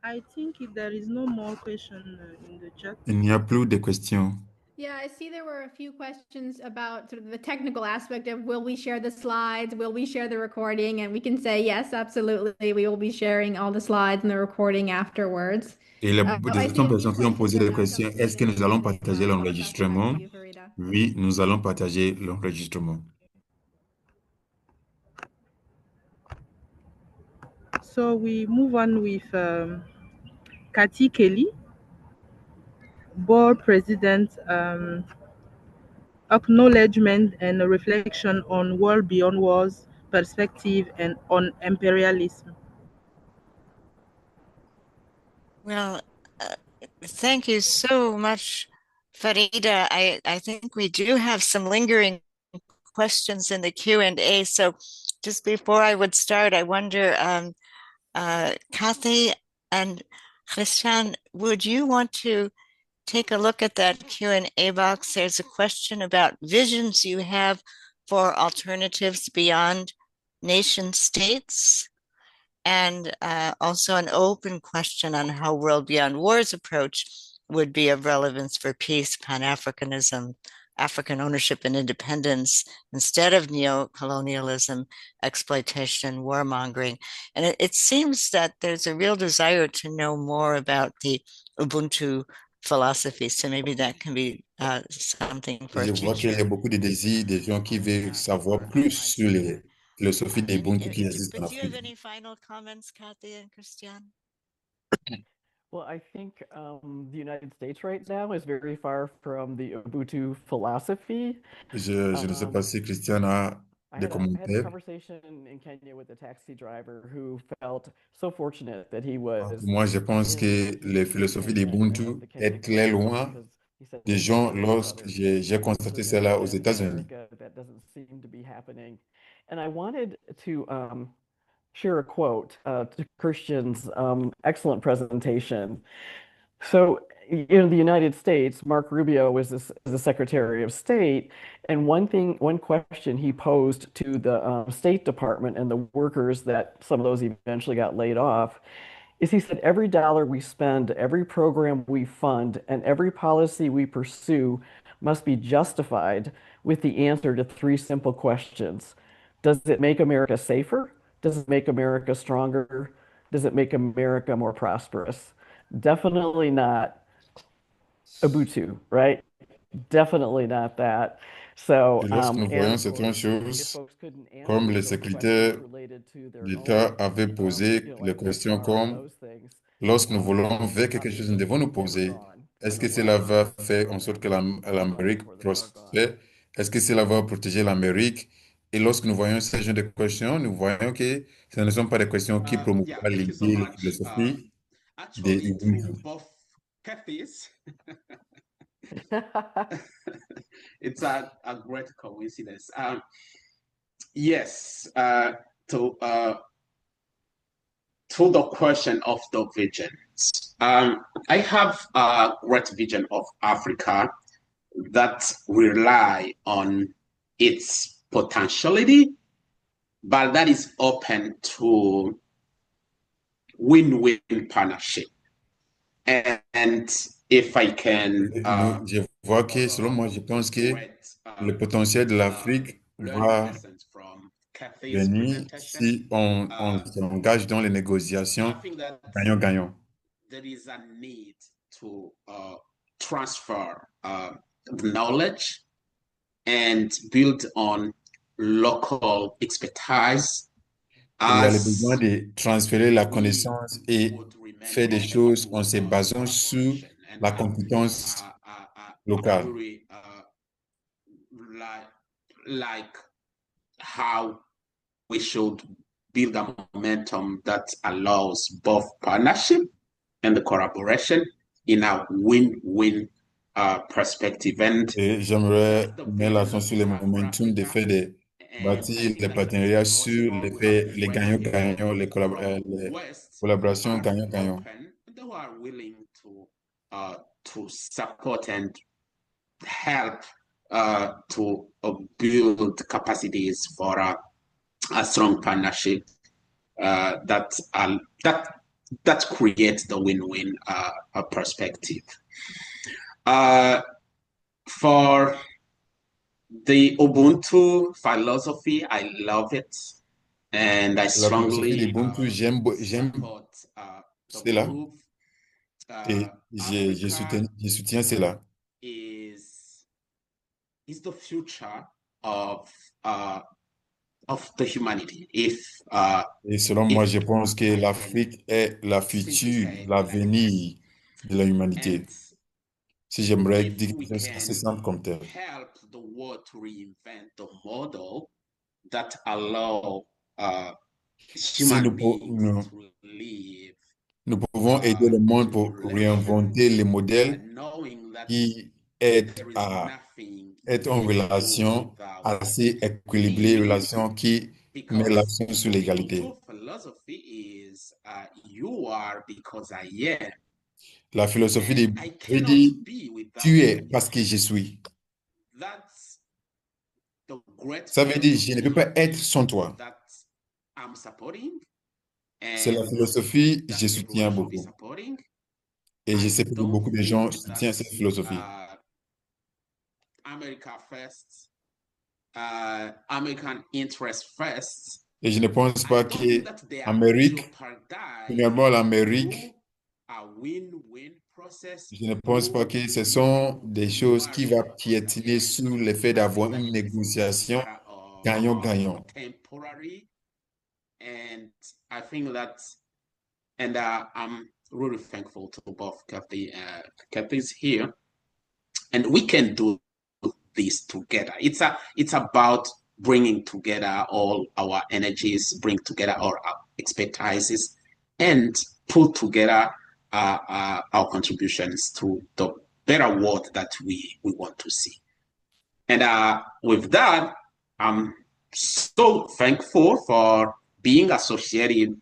I think if there is no more question in the chat. Il n'y a plus de questions. Yeah, I see there were a few questions about sort of the technical aspect of will we share the slides, will we share the recording, and we can say yes, absolutely, we will be sharing all the slides and the recording afterwards. Et il y a I des see a few personnes qui ont questions posé des about questions. the Est-ce que nous allons meeting. partager I'll pass it back l'enregistrement? to you, Farida. Oui, nous allons partager l'enregistrement. So we move on with Cathy Kelly, board president, acknowledgement and a reflection on world beyond wars perspective and on imperialism. Well, thank you so much, Farida. I think we do have some lingering questions in the Q&A. So just before I would start, I wonder, Kathy and Christian, would you want to take a look at that Q&A box? There's a question about visions you have for alternatives beyond nation states, and also an open question on how World Beyond Wars approach would be of relevance for peace, Pan-Africanism, African ownership and independence instead of neo-colonialism, exploitation, warmongering. And it seems that there's a real desire to know more about the Ubuntu philosophy. So maybe that can be something for a Je vois qu'il y a future beaucoup de désirs, des gens qui veulent savoir plus sur les philosophies des Ubuntu qui existent en Do you have Afrique. any final comments, Kathy and Christian? Well, I think the United States right now is very far from the Ubuntu philosophy. Je ne sais pas si Christian a I des had a commentaires. conversation in Kenya with a taxi driver who felt so fortunate that he was Moi, je pense que les philosophies d'Ubuntu est très loin des gens lorsque j'ai constaté cela aux États-Unis. That doesn't seem to be happening. And I wanted to share a quote to Christian's excellent presentation. So, in the United States, Mark Rubio was the Secretary of State, and one question he posed to the State Department and the workers that some of those eventually got laid off is he said, every dollar we spend, every program we fund, and every policy we pursue must be justified with the answer to three simple questions. Does it make America safer? Does it make America stronger? Does it make America more prosperous? Definitely not Ubuntu, right? Definitely not that. So, Et lorsque nous voyons and certaines if choses, folks couldn't comme answer le those secrétaire questions related to their d'État own, avait posé les like questions Islam and comme those things, lorsque nous voulons faire quelque chose, nous devons nous they were poser, gone. est-ce And que a cela lot of va them faire en sorte que long l'Amérique before they are gone. prospère? Est-ce que cela va protéger l'Amérique? Et lorsque nous voyons ce genre de questions, nous voyons que ce ne sont pas des questions qui promeuvent Yeah, pas thank you so l'idée, la much. philosophie des Actually, to Ubuntu. both Cathys, it's a great coincidence. Yes, to the question of the visions, I have a great vision of Africa that rely on its potentiality, but that is open to win-win partnership. And if I can, Je vois que, selon moi, je pense que le potentiel de l'Afrique va venir si on s'engage dans les négociations gagnant-gagnant. There is a need to transfer the knowledge and build on local expertise. Il y a le besoin de transférer la connaissance et faire des choses en se basant sur la compétence locale. Like how we should build a momentum that allows both partnership and the collaboration in a win-win perspective. Et j'aimerais mettre l'accent sur le momentum de faire des bâtir les partenariats sur les gagnants-gagnants, les collaborations gagnant-gagnant. They were willing to support and help to build capacities for a strong partnership that creates the win-win perspective. For the Ubuntu philosophy, I love it, and I La philosophie strongly d'Ubuntu, j'aime support the cela group. et je soutiens cela. Is the future of the humanity. Et selon moi, je pense que l'Afrique est la future, l'avenir de la humanité. Si j'aimerais dire quelque chose assez simple comme tel. Help the world to reinvent the model that allow Si human beings to live nous pouvons aider le monde pour réinventer les modèles knowing that qui aident there is à nothing être en you can do relation without assez équilibrée, relation qui met l'accent sur the l'égalité. Ubuntu philosophy is you are because I am. La philosophie And des I veut cannot dire be without tu es you. parce que je suis. That's the great Ça veut dire je ne peux pas philosophy être sans toi. that I'm supporting C'est la and philosophie que that je soutiens everyone should be beaucoup. supporting. Et je I sais que don't beaucoup de gens think soutiennent that cette philosophie. America first, American interest first. Et je ne pense I pas don't think que that they are Amérique, jeopardized finalement l'Amérique, through a win-win process je ne pense pas que ce sont des choses qui vont piétiner sur le fait d'avoir une négociation gagnant-gagnant. temporary, and I think that, and I'm really thankful to both Kathy's here, and we can do this together. It's about bringing together all our energies, bring together all our expertises, and put together our contributions to the better world that we want to see. And with that, I'm so thankful for being associated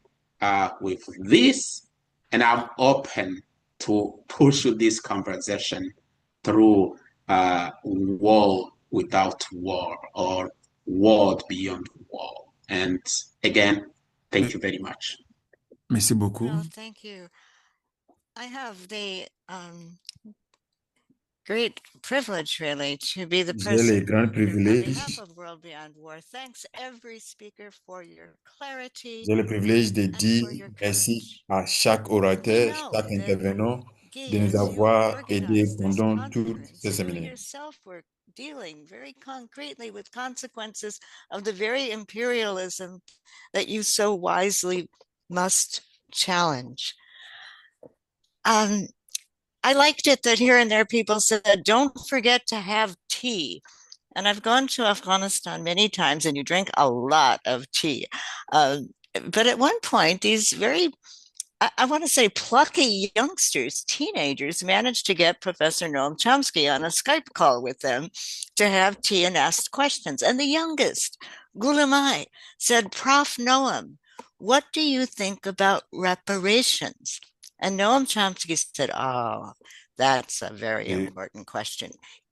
with this, and I'm open to pursue this conversation through world without war or world beyond war. And again, thank you very much. Merci beaucoup. No, thank you. I have the great privilege, really, to be the J'ai le president grand on privilège, behalf of World Beyond War. Thanks every speaker for your clarity j'ai le privilège de and dire for your merci courage. à chaque We orateur, know chaque that, intervenant de Guy, nous as you avoir aidés organized this pendant tous conference, ces you séminaires. yourself were dealing very concretely with consequences of the very imperialism that you so wisely must challenge. I liked it that here and there people said, don't forget to have tea. And I've gone to Afghanistan many times, and you drink a lot of tea. But at one point, these very, I want to say, plucky youngsters, teenagers, managed to get Professor Noam Chomsky on a Skype call with them to have tea and ask questions. And the youngest, Gulamai, said, Prof. Noam, what do you think about reparations? And Noam Chomsky said, oh, that's a very Et, important question.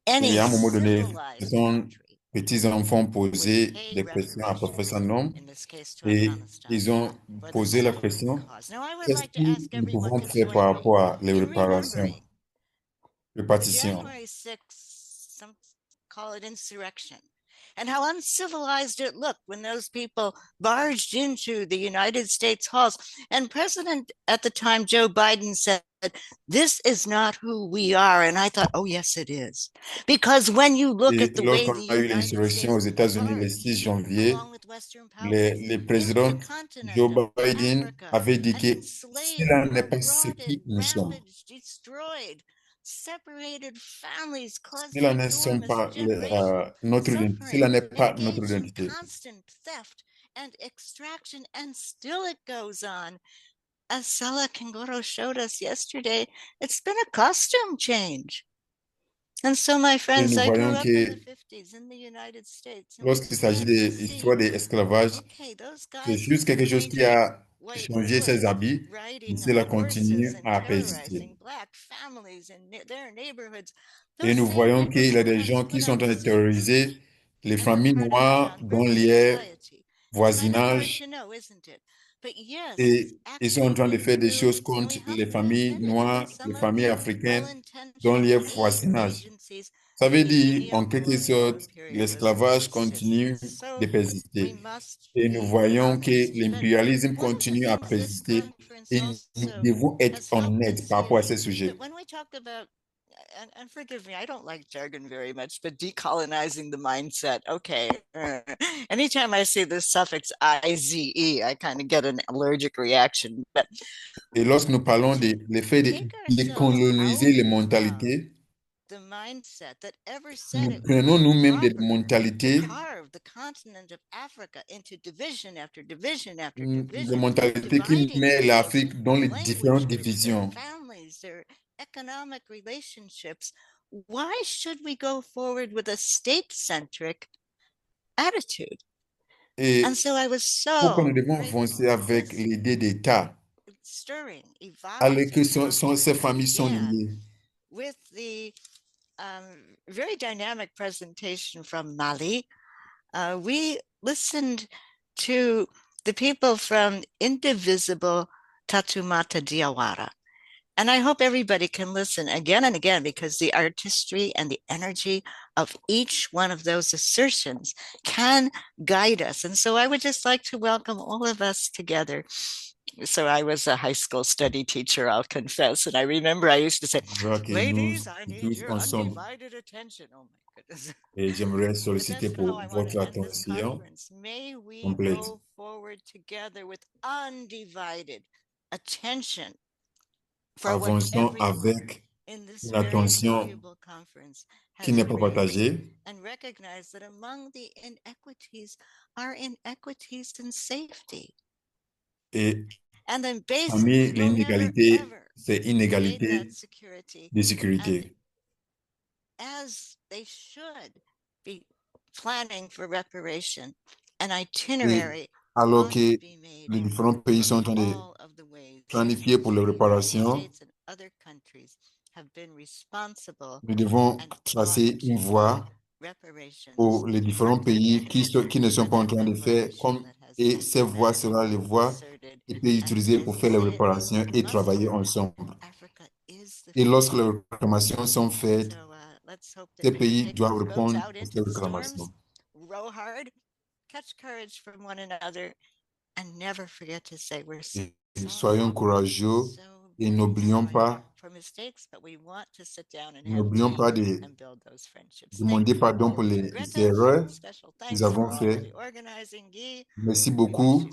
et Any à un moment donné, civilized certains country petits enfants posaient pay des questions à Professeur reparations, Nom in this case to et Afghanistan, ils ont for the posé la same question, cause. Now, I would qu'est-ce like to que ask nous everyone pouvons to faire join par me rapport à les in réparations? remembering Répartition. January 6th, some call it insurrection, and how uncivilized it looked when those people barged into the United States halls. And President at the time, Joe Biden, said, this is not who we are. And I thought, oh, yes, it is. Because when you look Et at the way the lorsqu'on a eu United l'insurrection aux States États-Unis le 6 barged, janvier, along with Western powers, le into président the continent Joe of Biden Africa avait dit and que enslaved, cela n'est pas ce marauded, qui nous sommes. ravaged, destroyed, separated families, caused Cela ne sont enormous pas generational notre identité. Cela suffering, n'est pas and notre engaged in identité. constant theft and extraction, and still it goes on. As Sala Kangoro showed us yesterday, it's been a costume change. And so, my Et friends, nous I grew voyons up in the que 50s in the United States, and we lorsqu'il s'agit began de to see, l'histoire de l'esclavage, okay, those c'est guys juste with the quelque chose qui painted a changer ses habits, et cela continue à persister. Et nous voyons qu'il y a des gens qui sont en train de terroriser les familles noires dans leur voisinage et ils sont en train de faire des choses contre les familles noires, les familles africaines dans leur voisinage. Ça veut dire, en quelque sorte, l'esclavage continue de persister. Et nous voyons que l'impérialisme continue à persister et nous devons être honnêtes par rapport à ce sujet. And forgive me, I don't like jargon very much, but decolonizing the mindset. Okay. Anytime I see the suffix IZE, I kind of get an allergic reaction. But et lorsque nous parlons de l'effet de décoloniser les mentalités, nous prenons nous-mêmes des mentalités, des mentalités qui mettent l'Afrique dans les différentes divisions. Economic relationships, why should we go forward with a state-centric attitude? Et and so I was pourquoi so nous devons avancer avec l'idée d'État, alors que ces familles sont liées? With the very dynamic presentation from Mali, we listened to the people from Indivisible Tatumata Diawara. And I hope everybody can listen again and again, because the artistry and the energy of each one of those assertions can guide us. And so I would just like to welcome all of us together. So I was a high school study teacher, I'll confess. And I remember I used to say, ladies, I need your undivided attention. Oh my goodness. Et j'aimerais solliciter pour votre attention May we complète. go forward together with undivided attention. Avançons avec une attention qui n'est pas partagée and recognize that among the inequities are inequities in safety. et And then parmi les inégalités, c'est inégalité de sécurité. As they should be planning for reparation, an itinerary Alors que les différents pays sont en train de planifier pour les réparations, nous devons tracer une voie pour les différents pays qui ne sont pas en train de faire comme, et ces voies seront les voies qui peuvent utiliser pour faire les réparations et travailler ensemble. Et lorsque les réclamations sont faites, ces pays doivent répondre à ces réclamations. Et soyons courageux et n'oublions pas de demander pardon pour les erreurs que nous avons faites. Merci beaucoup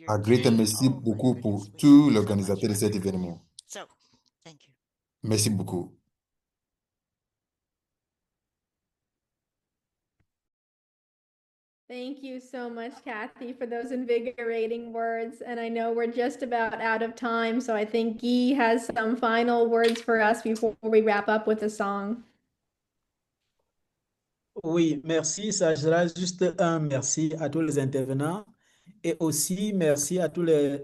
à Greta, merci beaucoup pour tous les organisateurs de cet événement. Merci beaucoup. Thank you so much, Kathy, for those invigorating words. And I know we're just about out of time, so I think Guy has some final words for us before we wrap up with a song. Oui, merci. Ça sera juste un merci à tous les intervenants et aussi merci à tous les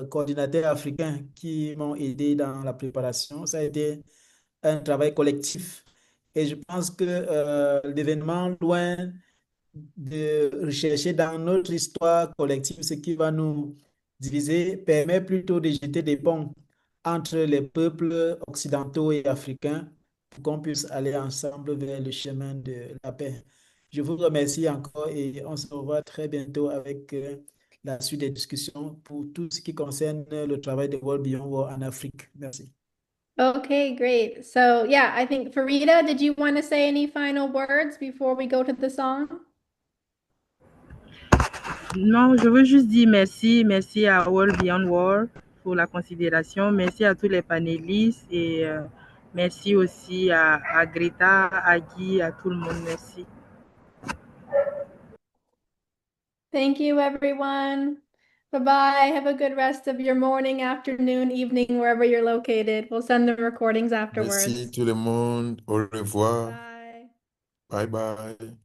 coordinateurs africains qui m'ont aidé dans la préparation. Ça a été un travail collectif et je pense que l'événement, loin de rechercher dans notre histoire collective ce qui va nous diviser, permet plutôt de jeter des ponts entre les peuples occidentaux et africains pour qu'on puisse aller ensemble vers le chemin de la paix. Je vous remercie encore et on se revoit très bientôt avec la suite des discussions pour tout ce qui concerne le travail de World Beyond War en Afrique. Merci. Okay, great. So yeah, I think Farida, did you want to say any final words before we go to the song? Non, je veux juste dire merci à World Beyond War pour la considération, merci à tous les panélistes et merci aussi à Greta, à Guy, à tout le monde, merci. Thank you, everyone. Bye-bye. Have a good rest of your morning, afternoon, evening, wherever you're located. We'll send the recordings afterwards. Merci tout le monde. Au revoir. Bye. Bye bye.